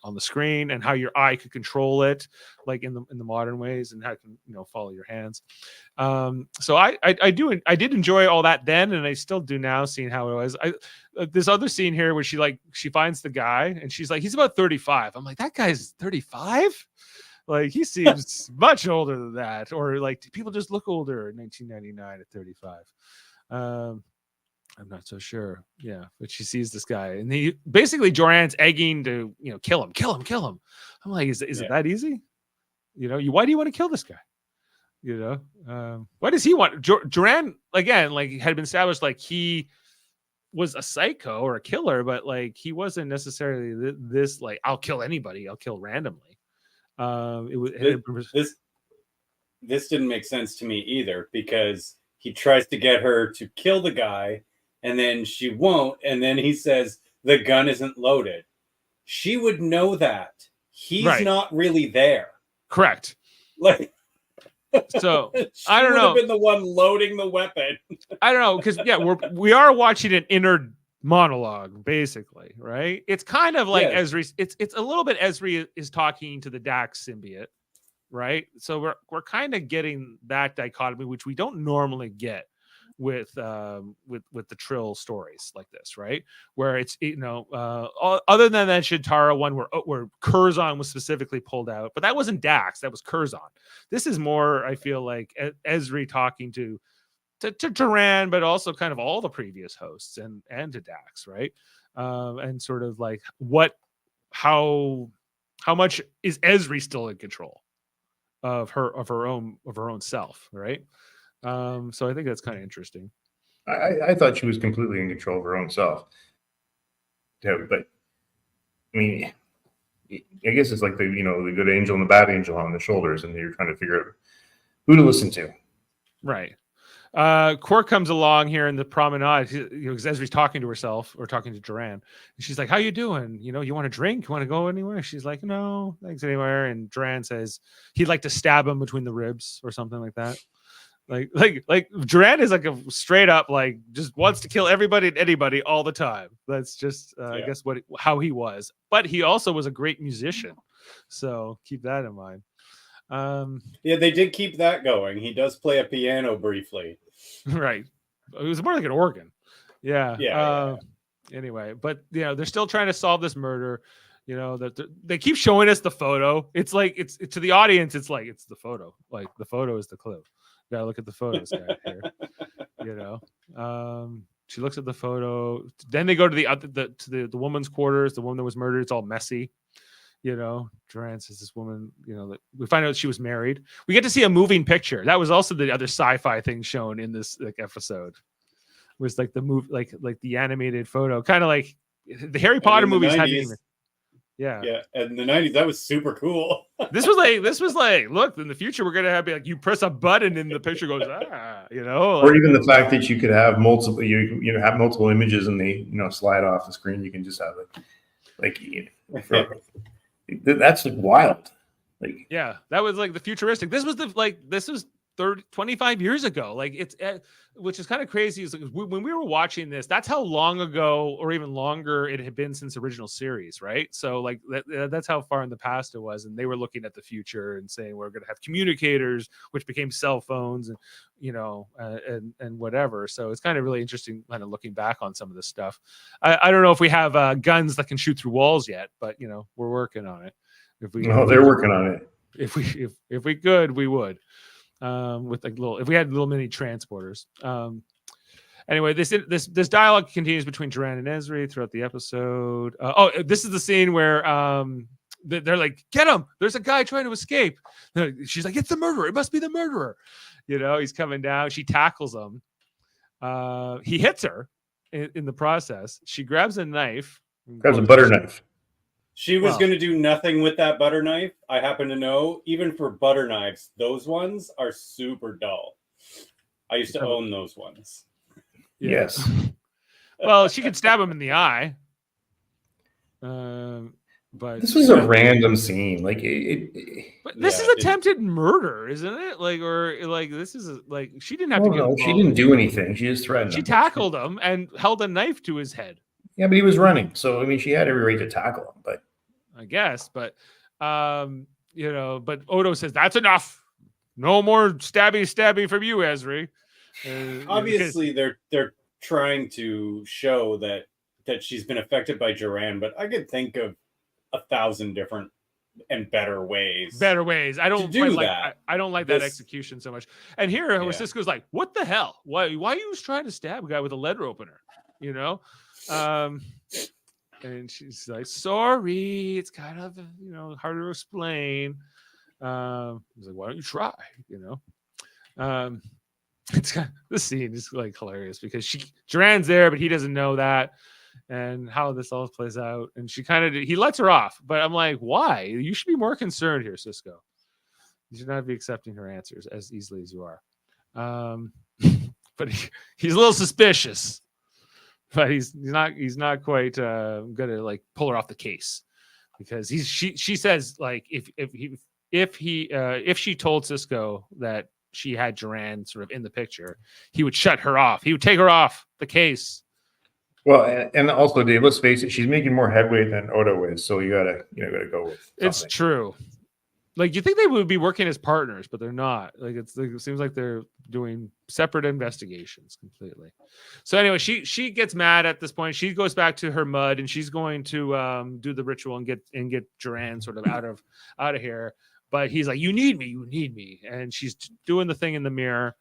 B: on the screen, and how your eye could control it, like in the modern ways, and how it can follow your hands. So I did enjoy all that then, and I still do now, seeing how it was. This other scene here where she finds the guy and she's like, he's about 35. I'm like, that guy's 35. Like, he seems much older than that. Or like, do people just look older in 1999 at 35? I'm not so sure. Yeah, but she sees this guy, and he basically, Joran's egging to kill him. I'm like, is it that easy? Why do you want to kill this guy? Why does he want Joran again? Like, had been established like he was a psycho or a killer, but like he wasn't necessarily this like, I'll kill anybody, I'll kill randomly.
C: This didn't make sense to me either, because he tries to get her to kill the guy, and then she won't, and then he says the gun isn't loaded. She would know that he's not really there.
B: Correct.
C: Like,
B: so I don't know.
C: Been the one loading the weapon.
B: I don't know, because we are watching an inner monologue, basically, right? It's kind of like Ezri. It's a little bit Ezri is talking to the Dax symbiote, right? So we're kind of getting that dichotomy, which we don't normally get with the Trill stories like this, right? Where it's other than that Shintara one where Curzon was specifically pulled out, but that wasn't Dax, that was Curzon. This is more, I feel like, Ezri talking to Duran, but also kind of all the previous hosts and to Dax, right? And sort of like how much is Ezri still in control of her own self, right? So I think that's kind of interesting.
D: I thought she was completely in control of her own self. Yeah, but I mean, I guess it's like the good angel and the bad angel on the shoulders, and you're trying to figure out who to listen to.
B: Right. Quark comes along here in the promenade, because Ezri's talking to herself or talking to Duran, and she's like, how you doing? You want a drink? You want to go anywhere? She's like, no, thanks, anywhere. And Duran says he'd like to stab him between the ribs or something like that. Like Duran is like a straight up, like, just wants to kill everybody and anybody all the time. That's just I guess how he was, but he also was a great musician, so keep that in mind.
C: They did keep that going. He does play a piano briefly.
B: Right. It was more like an organ. Yeah. Anyway, but they're still trying to solve this murder. That they keep showing us the photo. It's like it's to the audience. It's like it's the photo. Like the photo is the clue. You gotta look at the photos guy here. She looks at the photo. Then they go to the woman's quarters. The woman that was murdered. It's all messy. Duran says this woman, that we find out she was married. We get to see a moving picture. That was also the other sci-fi thing shown in this episode. Was like the move, like the animated photo, kind of like the Harry Potter movies hadn't even. Yeah,
C: and in the 90s, that was super cool.
B: This was like, look, in the future we're gonna have like you press a button and the picture goes
D: or even the fact that you could have multiple have multiple images and they slide off the screen. You can just have that's like wild. Like, yeah,
B: that was like the futuristic. This was 25 years ago. Like it's which is kind of crazy. Is like when we were watching this, that's how long ago or even longer it had been since the original series, right? So like that's how far in the past it was, and they were looking at the future and saying we're going to have communicators, which became cell phones, and and whatever. So it's kind of really interesting, kind of looking back on some of this stuff. I don't know if we have guns that can shoot through walls yet, but we're working on it.
D: They're working on it.
B: If we could, we would. With like if we had little mini transporters. Anyway, this dialogue continues between Duran and Ezri throughout the episode. This is the scene where they're like, get him! There's a guy trying to escape. She's like, it's the murderer. It must be the murderer. He's coming down. She tackles him. He hits her in the process. She grabs a knife.
D: Grabs a butter knife.
C: She was going to do nothing with that butter knife. I happen to know, even for butter knives, those ones are super dull. I used to own those ones.
D: Yes.
B: Well, she could stab him in the eye. But
D: this was a random scene. Like
B: but this is attempted murder, isn't it? This is she didn't have to.
D: No, she didn't do anything. She just threatened him.
B: She tackled him and held a knife to his head.
D: Yeah, but he was running, so I mean, she had every right to tackle him. But
B: I guess, but but Odo says that's enough. No more stabby from you, Ezri.
C: Obviously, they're trying to show that she's been affected by Duran, but I could think of 1,000 different and better ways.
B: I don't
C: do
B: like
C: that.
B: I don't like that execution so much. And here, Cisco's like, "What the hell? Why are you trying to stab a guy with a letter opener?" And she's like, "Sorry, it's kind of hard to explain." He's like, "Why don't you try?" It's kind of, this scene is like hilarious because Duran's there, but he doesn't know that and how this all plays out. And he lets her off, but I'm like, why? You should be more concerned here, Cisco. You should not be accepting her answers as easily as you are. But he's a little suspicious. But he's not quite gonna like pull her off the case because she says like if she told Cisco that she had Duran sort of in the picture, he would shut her off. He would take her off the case.
D: Well, and also, Dave, let's face it, she's making more headway than Odo is, so you gotta go with something.
B: It's true. Like you think they would be working as partners, but they're not. Like it seems like they're doing separate investigations completely. So anyway, she gets mad at this point. She goes back to her mud and she's going to do the ritual and get Duran sort of out of here. But he's like, you need me. And she's doing the thing in the mirror.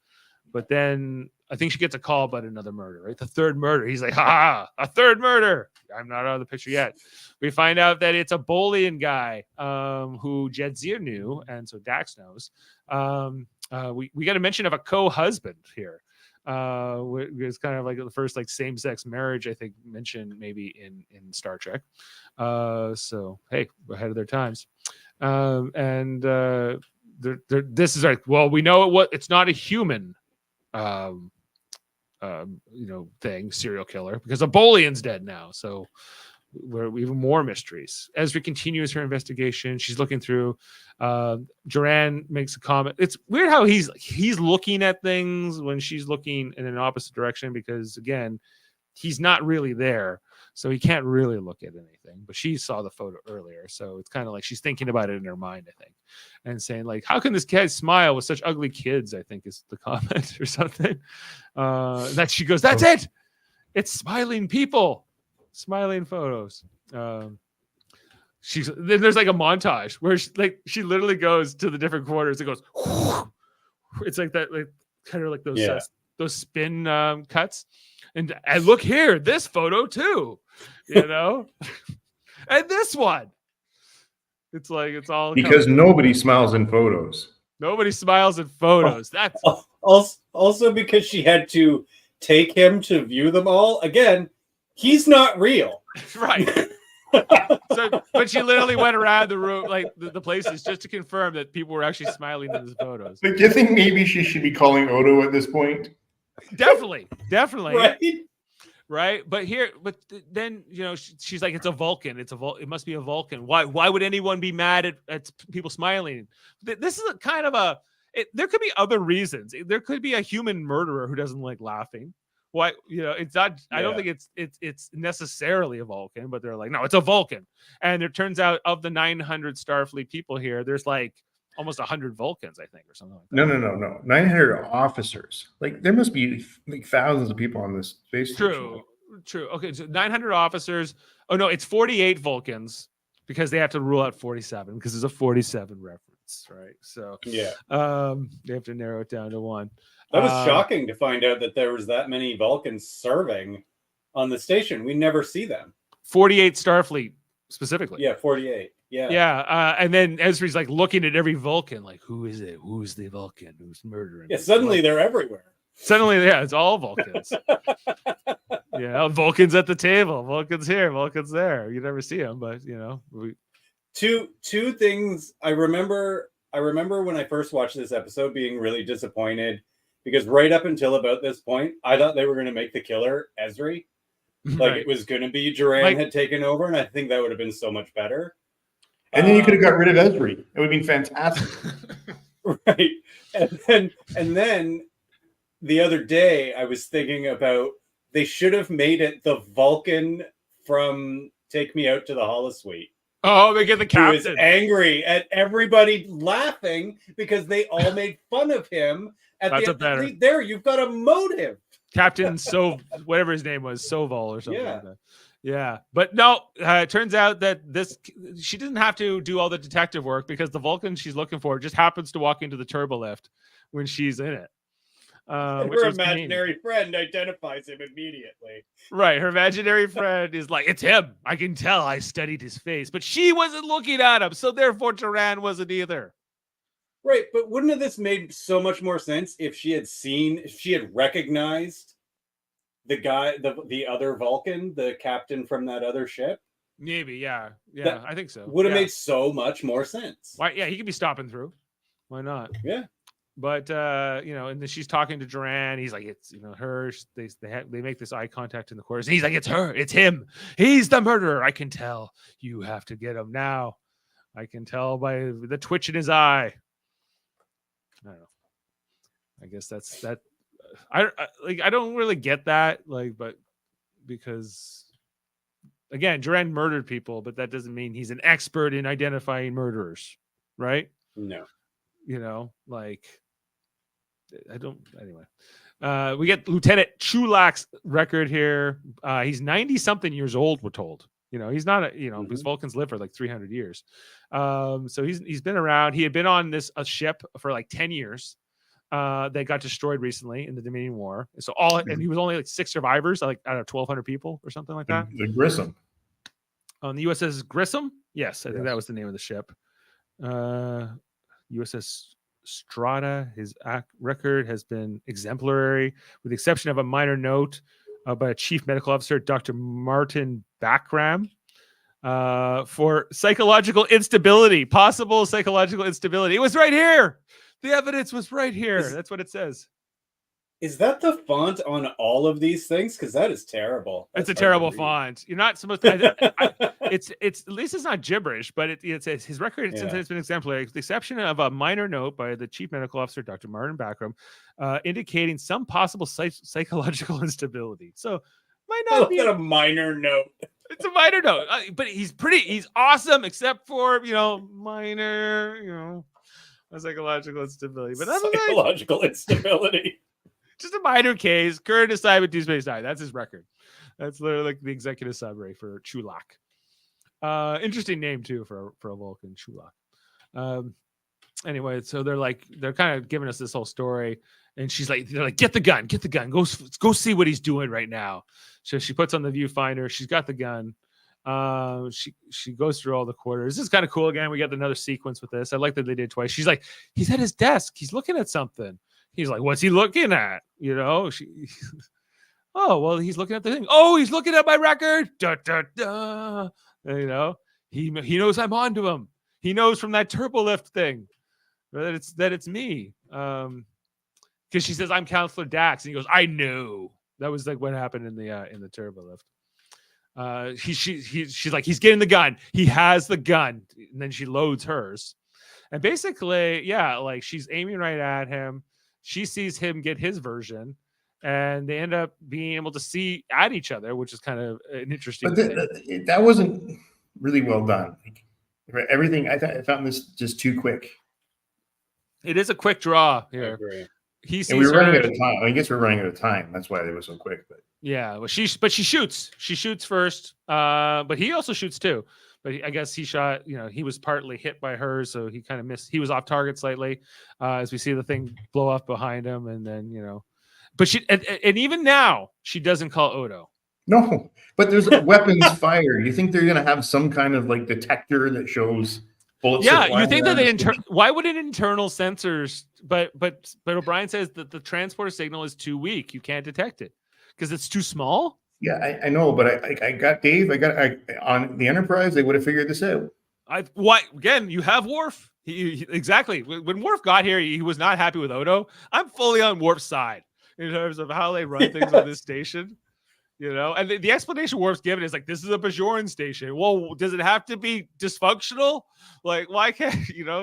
B: But then I think she gets a call about another murder, right? The third murder. He's like, a third murder. I'm not out of the picture yet. We find out that it's a Bolian guy who Jadzia knew, and so Dax knows. We got a mention of a co-husband here. It's kind of like the first like same-sex marriage, I think, mentioned maybe in Star Trek. So, hey, we're ahead of their times. This is like, well, we know it's not a human thing, serial killer, because a Bolian's dead now. So we're even more mysteries. Ezri continues her investigation. She's looking through. Duran makes a comment. It's weird how he's looking at things when she's looking in an opposite direction because again, he's not really there. So he can't really look at anything, but she saw the photo earlier. So it's kind of like she's thinking about it in her mind, I think, and saying like, how can this cat smile with such ugly kids? I think is the comment or something. That she goes, that's it. It's smiling people, smiling photos. Then there's like a montage where she literally goes to the different quarters. It goes, it's like that, like kind of like those spin cuts. And look here, this photo too, and this one. It's like it's all
D: because nobody smiles in photos.
B: Nobody smiles in photos. That's
C: also because she had to take him to view them all. Again, he's not real,
B: right? But she literally went around the room, like the places, just to confirm that people were actually smiling in his photos.
D: But do you think maybe she should be calling Odo at this point?
B: Definitely.
C: Right.
B: But then she's like, it's a Vulcan. It must be a Vulcan. Why would anyone be mad at people smiling? This is a kind of there could be other reasons. There could be a human murderer who doesn't like laughing. Why? It's not. I don't think it's necessarily a Vulcan, but they're like, no, it's a Vulcan. And it turns out of the 900 Starfleet people here, there's like almost 100 Vulcans, I think, or something like that.
D: No. 900 officers. Like there must be like thousands of people on this space station.
B: True. Okay, so 900 officers. Oh no, it's 48 Vulcans because they have to rule out 47 because there's a 47 reference, right? So
C: yeah,
B: they have to narrow it down to one.
C: That was shocking to find out that there was that many Vulcans serving on the station. We never see them.
B: 48 Starfleet specifically.
C: Yeah, 48.
B: Yeah. And then Ezri's like looking at every Vulcan, like, who is it? Who's the Vulcan who's murdering?
C: Yeah, suddenly they're everywhere.
B: Suddenly, it's all Vulcans. Vulcans at the table, Vulcans here, Vulcans there. You never see them, but
C: Two things I remember when I first watched this episode being really disappointed because right up until about this point, I thought they were going to make the killer Ezri. Like it was going to be Duran had taken over, and I think that would have been so much better.
D: And then you could have got rid of Ezri. It would have been fantastic.
C: Right. And then the other day I was thinking about they should have made it the Vulcan from Take Me Out to the Holosuite.
B: Oh, they get the
C: He was
B: captain.
C: angry at everybody laughing because they all made fun of him.
B: That's a better.
C: There, you've got a motive.
B: Captain whatever his name was, Soval or something
C: Yeah.
B: like that. Yeah, but no, it turns out that she doesn't have to do all the detective work because the Vulcan she's looking for just happens to walk into the turbo lift when she's in it.
C: And her imaginary friend identifies him immediately.
B: Right, her imaginary friend is like, it's him. I can tell. I studied his face, but she wasn't looking at him, so therefore Duran wasn't either.
C: Right, but wouldn't have this made so much more sense if she had recognized the guy, the other Vulcan, the captain from that other ship?
B: Maybe, yeah,
C: That
B: I think so.
C: Would have made so much more sense.
B: Why? Yeah, he could be stopping through. Why not?
C: Yeah.
B: But and then she's talking to Duran. He's like, it's her. They make this eye contact in the chorus. And he's like, it's her. It's him. He's the murderer. I can tell. You have to get him now. I can tell by the twitch in his eye. I don't know. I guess that's that. I don't really get that. But because again, Duran murdered people, but that doesn't mean he's an expert in identifying murderers, right?
C: No.
B: Anyway, we get Lieutenant Chulak's record here. He's 90 something years old, we're told. He's not because Vulcans live for like 300 years. So he's been around. He had been on a ship for like 10 years. They got destroyed recently in the Dominion War. So and he was only like 6 survivors, like out of 1,200 people or something like that.
D: The Grissom.
B: On the USS Grissom? Yes, I think that was the name of the ship. USS Strata. His record has been exemplary, with the exception of a minor note by a chief medical officer, Dr. Martin Backram, for possible psychological instability. It was right here. The evidence was right here. That's what it says.
C: Is that the font on all of these things? Because that is terrible.
B: It's a terrible font. You're not supposed to. It's at least it's not gibberish, but it's his record since it's been exemplary, with the exception of a minor note by the chief medical officer, Dr. Martin Backram, indicating some possible psychological instability. So might not be
C: a minor note.
B: It's a minor note, but he's awesome, except for minor, psychological instability. But
C: psychological instability.
B: Just a minor case. Current assignment, Deep Space Nine. That's his record. That's literally like the executive summary for Chulak. Interesting name too for a Vulcan, Chulak. Anyway, so they're kind of giving us this whole story, and they're like, get the gun, go see what he's doing right now. So she puts on the viewfinder. She's got the gun. She goes through all the quarters. This is kind of cool. Again, we got another sequence with this. I like that they did twice. She's like, he's at his desk. He's looking at something. He's like, what's he looking at? Oh, well, he's looking at the thing. Oh, he's looking at my record. Da, da, da. He knows I'm onto him. He knows from that turbo lift thing that it's me. Because she says, I'm Counselor Dax. And he goes, I know. That was like what happened in the turbo lift. She's like, he's getting the gun. He has the gun. And then she loads hers. And basically, like she's aiming right at him. She sees him get his version, and they end up being able to see at each other, which is kind of an interesting thing.
D: That wasn't really well done. Everything, I found this just too quick.
B: It is a quick draw here.
C: I agree.
B: He sees
D: and we were running
B: her.
D: out of time. I guess we're running out of time. That's why it was so quick. But
B: yeah, well, she shoots. She shoots first, but he also shoots too. But I guess he shot, he was partly hit by her, so he kind of missed. He was off target slightly as we see the thing blow up behind him. And then, but she, and even now, she doesn't call Odo.
D: No, but there's weapons fired. You think they're going to have some kind of like detector that shows bullets?
B: Yeah, you think that why would an internal sensors, but O'Brien says that the transporter signal is too weak. You can't detect it because it's too small.
D: Yeah, I know, but I got Dave. On the Enterprise, they would have figured this out.
B: Again, you have Worf. He exactly. When Worf got here, he was not happy with Odo. I'm fully on Worf's side in terms of how they run things on this station. And the explanation Worf's given is like, this is a Bajoran station. Well, does it have to be dysfunctional? Like, why can't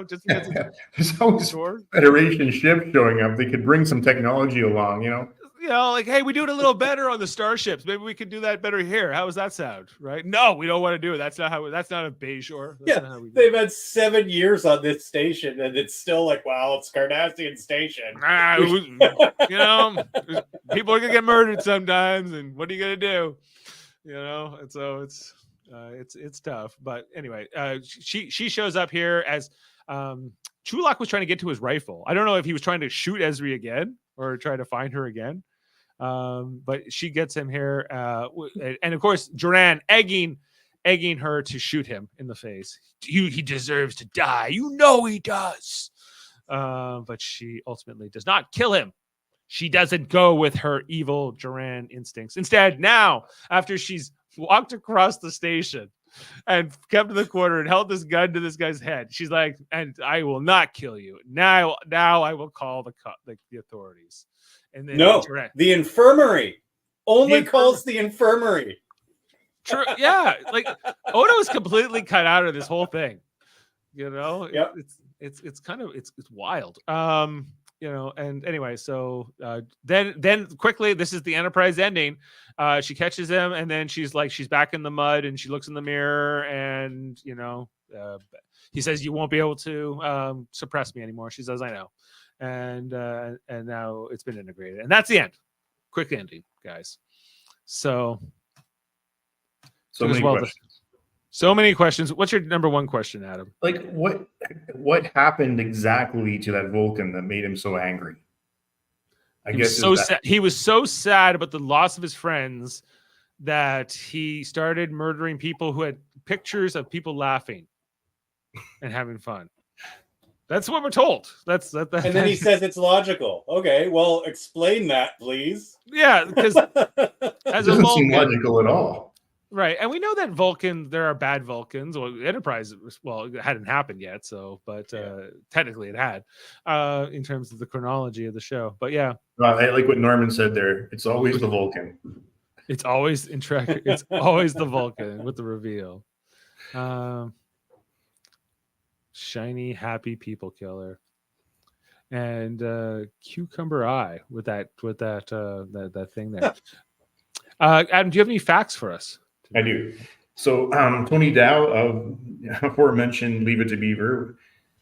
B: just because
D: there's always Federation ships showing up? They could bring some technology along.
B: like, hey, we do it a little better on the starships. Maybe we could do that better here. How does that sound? Right? No, we don't want to do it. That's not a Bayshore. That's not how we do
C: They've had 7 years on this station, and it's still like, wow, it's Cardassian station.
B: People are gonna get murdered sometimes, and what are you gonna do? And so it's tough. But anyway, she shows up here as Chulak was trying to get to his rifle. I don't know if he was trying to shoot Ezri again or try to find her again. But she gets him here, and of course, Duran egging her to shoot him in the face. He deserves to die. He does. But she ultimately does not kill him. She doesn't go with her evil Duran instincts. Instead, now, after she's walked across the station and kept in the corner and held this gun to this guy's head, she's like, and I will not kill you. Now I will call the authorities. And then
C: the infirmary only calls the infirmary.
B: True. Yeah. Like Odo is completely cut out of this whole thing.
C: Yep.
B: It's kind of, it's wild. And anyway, so then quickly, this is the Enterprise ending. She catches him, and then she's back in the mud, and she looks in the mirror, and he says, "You won't be able to suppress me anymore." She says, "I know," and now it's been integrated, and that's the end. Quick ending, guys. So
D: many questions.
B: So many questions. What's your number one question, Adam?
D: Like what happened exactly to that Vulcan that made him so angry?
B: He was so sad about the loss of his friends that he started murdering people who had pictures of people laughing and having fun. That's what we're told. And
C: then he says it's logical. Okay, well, explain that, please.
B: Yeah, because
D: it doesn't seem logical at all.
B: Right, and we know that there are bad Vulcans. Well, Enterprise, it hadn't happened yet, but technically it had, in terms of the chronology of the show. But yeah,
D: I like what Norman said there. It's always the Vulcan.
B: It's always in Trek. It's always the Vulcan with the reveal. Shiny, happy people killer, and cucumber eye with that thing there. Adam, do you have any facts for us?
D: I do. So Tony Dow of aforementioned Leave It to Beaver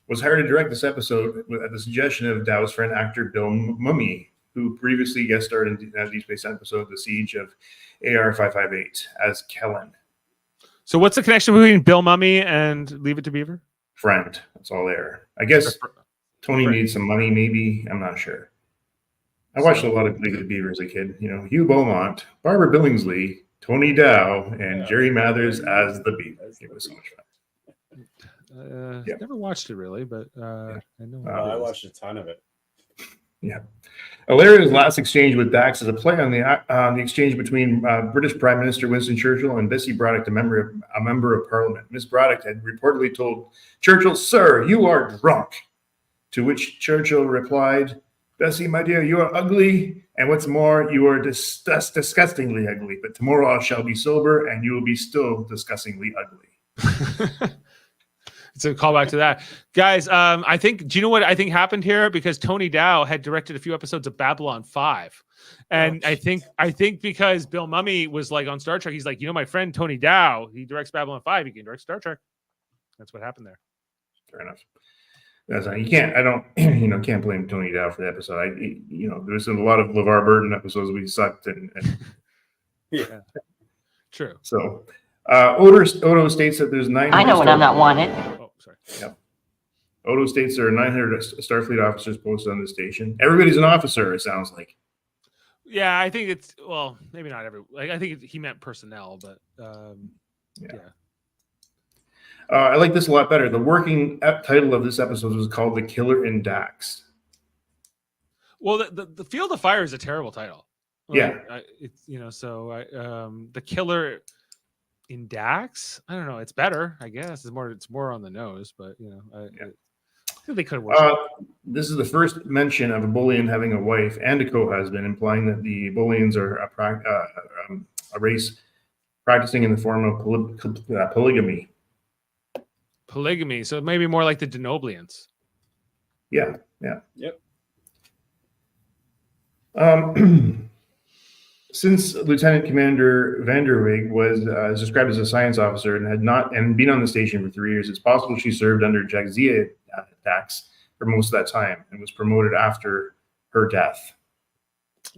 D: was hired to direct this episode at the suggestion of Dow's friend actor Bill Mummy, who previously guest starred in the Deep Space episode The Siege of AR-558 as Kellen.
B: So what's the connection between Bill Mummy and Leave It to Beaver?
D: Friend. That's all there. I guess Tony needs some money, maybe. I'm not sure. I watched a lot of Leave It to Beaver as a kid. Hugh Beaumont, Barbara Billingsley, Tony Dow, and Jerry Mathers as the Beaver. It was so much fun.
B: Never watched it really, but I know.
C: I watched a ton of it.
D: Yeah. Alaria's last exchange with Dax is a play on the exchange between British Prime Minister Winston Churchill and Bessie Braddock, a member of Parliament. Miss Braddock had reportedly told Churchill, "Sir, you are drunk," to which Churchill replied, "Bessie, my dear, you are ugly, and what's more, you are disgustingly ugly. But tomorrow I shall be sober, and you will be still disgustingly ugly."
B: It's a callback to that, guys. Do you know what I think happened here? Because Tony Dow had directed a few episodes of Babylon 5, and I think because Bill Mummy was like on Star Trek, he's like, my friend Tony Dow, he directs Babylon 5, he can direct Star Trek. That's what happened there.
D: Fair enough. Can't blame Tony Dow for the episode. There's a lot of LeVar Burton episodes we sucked and
B: yeah, true.
D: So Odo states that there's 900.
G: I know when I'm not wanted.
B: Oh, sorry.
D: Yeah. Odo states there are 900 Starfleet officers posted on the station. Everybody's an officer, it sounds like.
B: Yeah, I think it's maybe not every. I think he meant personnel, but yeah.
D: I like this a lot better. The working title of this episode was called "The Killer in Dax."
B: Well, the Field of Fire is a terrible title.
D: Yeah,
B: the Killer in Dax. I don't know. It's better, I guess. It's more on the nose, but I think they could work.
D: This is the first mention of a Boolean having a wife and a co-husband, implying that the Booleans are a race practicing in the form of polygamy.
B: Polygamy, so maybe more like the Denoblians.
D: Yeah.
C: Yep.
D: Since Lieutenant Commander Vanderweg was described as a science officer and had not been on the station for 3 years, it's possible she served under Jagzia Dax for most of that time and was promoted after her death.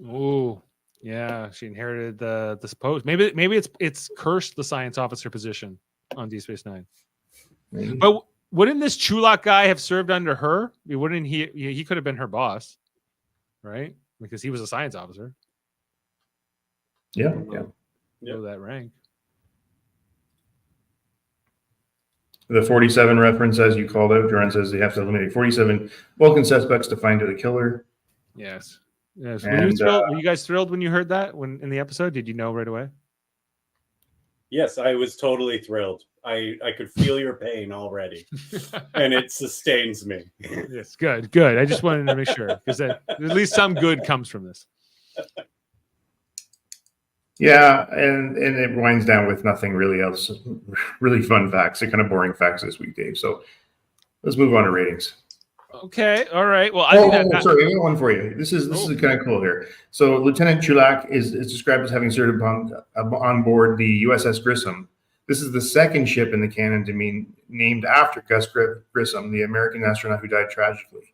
B: Oh, yeah, she inherited the post. Maybe it's cursed the science officer position on Deep Space Nine.
D: Maybe.
B: But wouldn't this Chulak guy have served under her? Wouldn't he? He could have been her boss, right? Because he was a science officer.
D: Yeah.
B: Know that rank.
D: The 47 reference, as you called out, Joran says they have to eliminate 47 Vulcan suspects to find the killer.
B: Yes. Were you guys thrilled when you heard that when in the episode? Did you know right away?
C: Yes, I was totally thrilled. I could feel your pain already, and it sustains me.
B: Yes, good. I just wanted to make sure because at least some good comes from this.
D: Yeah, and it winds down with nothing really else. Really fun facts. They're kind of boring facts this week, Dave. So let's move on to ratings.
B: Okay, all right. Well,
D: sorry, I got one for you. This is kind of cool here. So Lieutenant Chulak is described as having served on board the USS Grissom. This is the second ship in the canon to be named after Gus Grissom, the American astronaut who died tragically.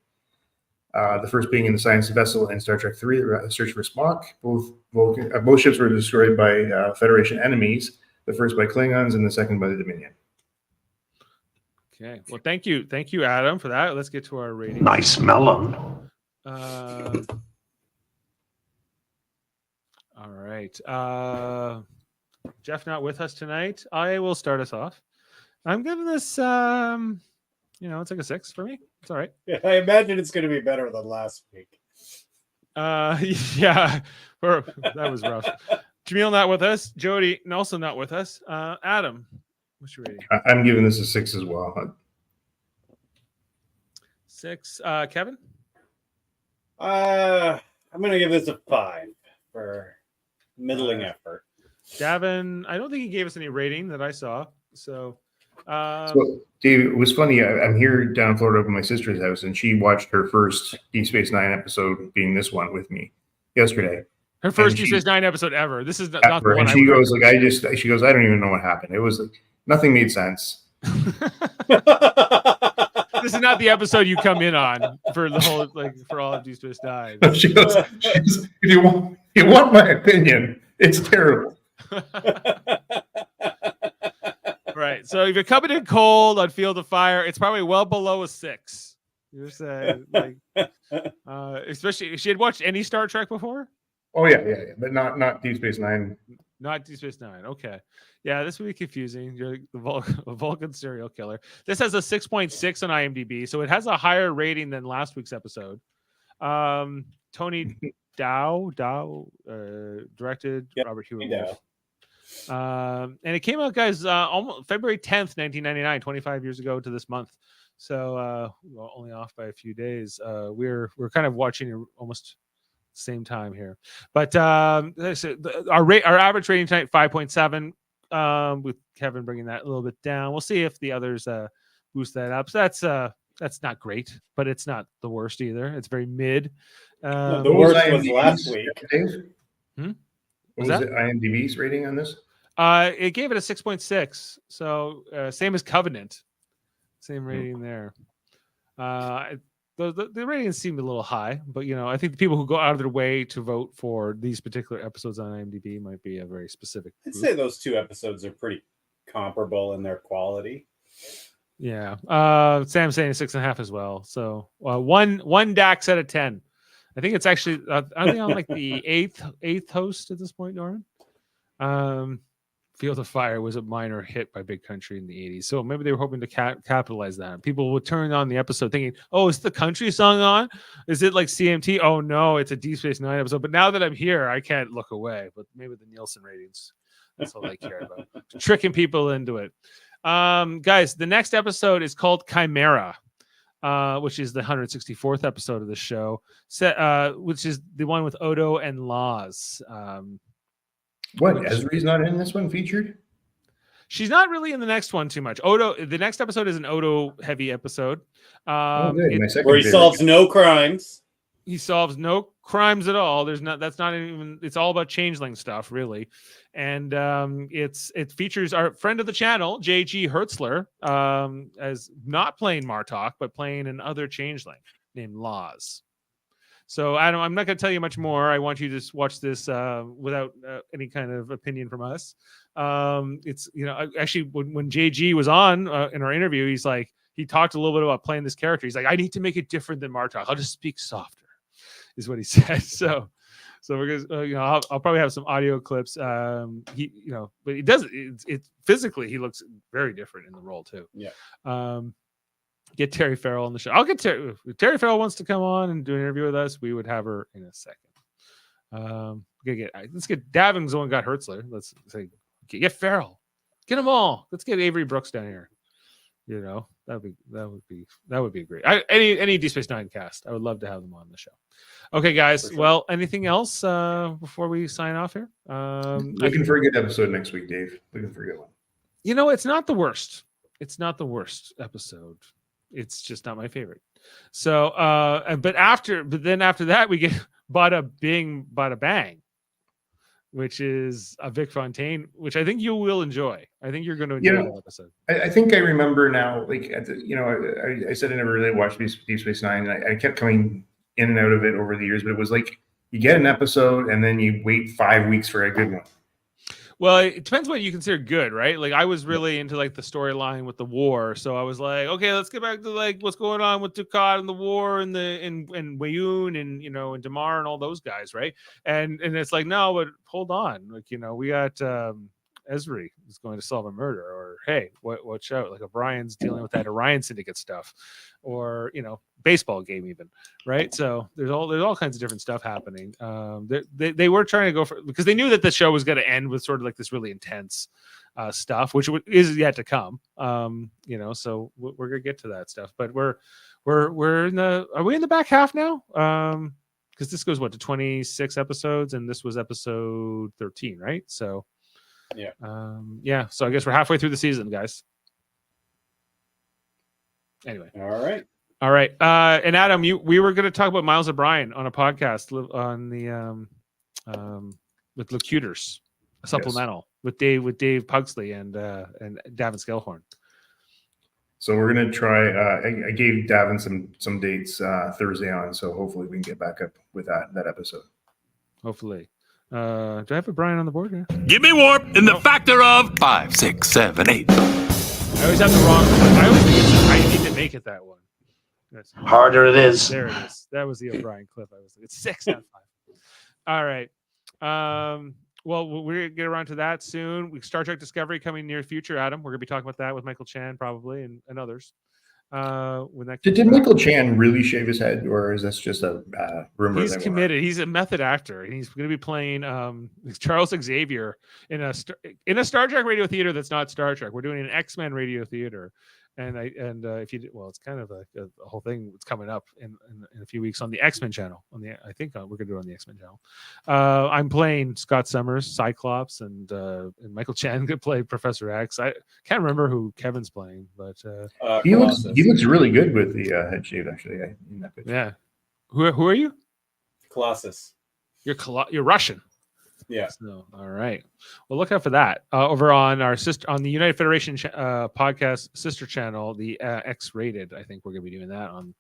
D: The first being in the science vessel in Star Trek 3, The Search for Spock. Both ships were destroyed by Federation enemies, the first by Klingons and the second by the Dominion.
B: Okay. Well, thank you, Adam, for that. Let's get to our rating.
F: Nice melon.
B: All right. Jeff not with us tonight. I will start us off. I'm giving this, it's like a 6 for me. It's all right.
C: Yeah, I imagine it's going to be better than last week.
B: Yeah, that was rough. Jaemeel not with us. Jody also not with us. Adam, what's your rating?
D: I'm giving this a 6 as well.
B: 6. Kevin?
C: I'm going to give this a 5 for middling effort.
B: Gavin, I don't think he gave us any rating that I saw. So
D: Dave, it was funny. I'm here down in Florida at my sister's house, and she watched her first Deep Space Nine episode, being this one, with me yesterday.
B: Her first Deep Space Nine episode ever. This is not the one.
D: And she goes, she goes, I don't even know what happened. It was like nothing made sense.
B: This is not the episode you come in on for the whole, for all of Deep Space Nine.
D: She goes, if you want my opinion, it's terrible.
B: Right. So if you're coming in cold on Field of Fire, it's probably well below a 6. You're saying, especially if she had watched any Star Trek before.
D: Oh yeah, but not Deep Space Nine.
B: Not Deep Space Nine. Okay. Yeah, this would be confusing. You're a Vulcan serial killer. This has a 6.6 on IMDb, so it has a higher rating than last week's episode. Tony Dow directed. Yep, Robert Hewitt Wolf. And it came out, guys, almost February 10th, 1999, 25 years ago to this month. So only off by a few days. We're kind of watching it almost same time here. But our average rating tonight, 5.7, with Kevin bringing that a little bit down. We'll see if the others boost that up. So that's not great, but it's not the worst either. It's very mid.
C: The worst was last week.
D: What was it, IMDb's rating on this?
B: It gave it a 6.6. So same as Covenant. Same rating there. The ratings seemed a little high, but I think the people who go out of their way to vote for these particular episodes on IMDb might be a very specific group.
C: I'd say those two episodes are pretty comparable in their quality.
B: Yeah. Sam's saying 6.5 as well. So one Dax out of 10. I think it's actually I think I'm like the eighth host at this point, Norman. Field of Fire was a minor hit by Big Country in the 80s. So maybe they were hoping to capitalize that. People would turn on the episode thinking, oh, is the country song on? Is it like CMT? Oh, no, it's a Deep Space Nine episode. But now that I'm here, I can't look away. But maybe the Nielsen ratings, that's all I care about. Tricking people into it. Guys, the next episode is called Chimera. Which is the 164th episode of the show, which is the one with Odo and Laws.
D: Ezri's not in this one featured?
B: She's not really in the next one too much. The next episode is an Odo heavy episode.
C: Where he solves no crimes.
B: He solves no crimes at all. That's not even. It's all about changeling stuff, really, and it features our friend of the channel, J.G. Hertzler, as not playing Martok, but playing another changeling named Laws. So Adam, I'm not going to tell you much more. I want you to just watch this without any kind of opinion from us. It's actually when JG was on in our interview, he's like he talked a little bit about playing this character. He's like, I need to make it different than Martok. I'll just speak softer, is what he said. So we're gonna, I'll probably have some audio clips. But he does it physically. He looks very different in the role too.
C: Yeah.
B: Get Terry Farrell on the show. I'll get Terry. If Terry Farrell wants to come on and do an interview with us, we would have her in a second. Let's get Davin's the one got Hertzler. Let's say get Farrell, get them all. Let's get Avery Brooks down here. That would be great. Any Deep Space Nine cast, I would love to have them on the show. Okay, guys. Sure. Well, anything else before we sign off here?
D: Looking for a good episode next week, Dave. Looking for a good one.
B: It's not the worst. It's not the worst episode. It's just not my favorite. So, but then after that, we get Bada Bang, which is a Vic Fontaine, which I think you will enjoy. I think you're going to enjoy that episode.
D: I think I remember now, like, I said I never really watched Deep Space Nine. And I kept coming in and out of it over the years, but it was like you get an episode and then you wait 5 weeks for a good one.
B: Well, it depends what you consider good, right? Like I was really into like the storyline with the war, so I was like, okay, let's get back to like what's going on with Dukat and the war and and Wayoon and Damar and all those guys, right? And it's like, no, but hold on, like we got Ezri is going to solve a murder, or hey, watch out, like O'Brien's dealing with that Orion Syndicate stuff, or baseball game even, right? So there's all kinds of different stuff happening. They were trying to go for, because they knew that the show was going to end with sort of like this really intense stuff, which is yet to come. So we're gonna get to that stuff, but are we in the back half now? Because this goes to 26 episodes, and this was episode 13, right? So. Yeah. So I guess we're halfway through the season, guys. Anyway. All right. And Adam, we were going to talk about Miles O'Brien on a podcast on the with Locutors, a supplemental with Dave Pugsley and Davin Skelhorn.
D: So we're going to try. I gave Davin some dates Thursday on, so hopefully we can get back up with that episode.
B: Hopefully. Do I have a Brian on the board here?
H: Give me warp in the factor of 5, 6, 7, 8.
B: I always have the wrong one. I always think I need to make it that one.
F: Harder it is.
B: There it is. That was the O'Brien clip. It's 6, not 5. All right. Well, we're going to get around to that soon. Star Trek Discovery coming near future, Adam. We're going to be talking about that with Michael Chan probably and others. When that
D: did Michael Chan really shave his head, or is this just a rumor?
B: He's committed. He's a method actor, and he's going to be playing Charles Xavier in a Star Trek radio theater that's not Star Trek. We're doing an X-Men radio theater, and if you it's kind of a whole thing that's coming up in a few weeks on the X-Men channel. I think we're going to do it on the X-Men channel. I'm playing Scott Summers, Cyclops, and Michael Chan could play Professor X. I can't remember who Kevin's playing, but
D: he looks really good with the head shave, actually. In that picture.
B: Yeah. Who are you?
C: Colossus.
B: You're Russian.
C: Yeah.
B: So, all right. Well, look out for that over on the United Federation podcast sister channel, the X-Rated. I think we're going to be doing that on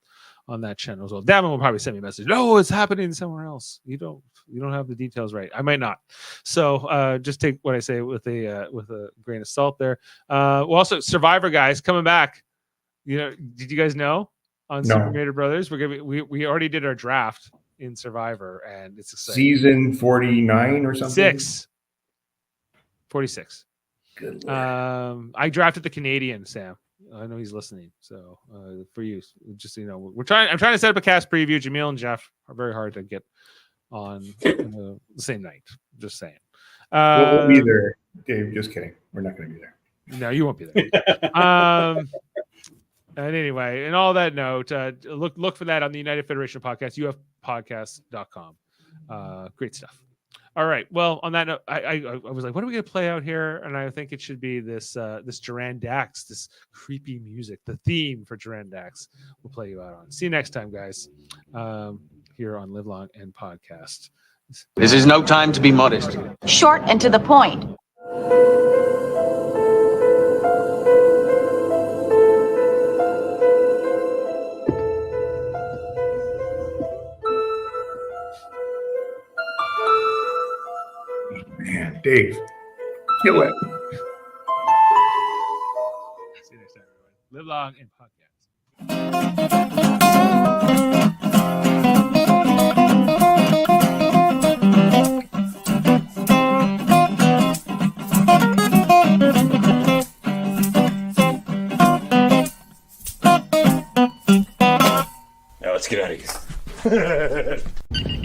B: that channel as well. Davin will probably send me a message. No, it's happening somewhere else. You don't have the details right. I might not. So just take what I say with a grain of salt there. Well, also Survivor guys coming back. Did you guys know on Super Mario Brothers? We already did our draft in Survivor, and it's exciting.
D: Season 49 or something.
B: 46.
D: Good Lord.
B: I drafted the Canadian, Sam. I know he's listening. So for you, just I'm trying to set up a cast preview. Jaemeel and Jeff are very hard to get on the same night. Just saying.
D: We'll be there, Dave. Just kidding. We're not going to be there.
B: No, you won't be there. And anyway, and all that note, look for that on the United Federation podcast, ufpodcast.com. Great stuff. All right. Well, on that note, I was like, what are we going to play out here? And I think it should be this Duran Dax, this creepy music, the theme for Duran Dax. We'll play you out on. See you next time, guys. here on Live Long and Podcast.
F: This is no time to be modest.
G: Short and to the point.
D: Man, Dave, kill it.
B: See you next time, everyone. Live Long and Podcast.
A: Now let's get out of here.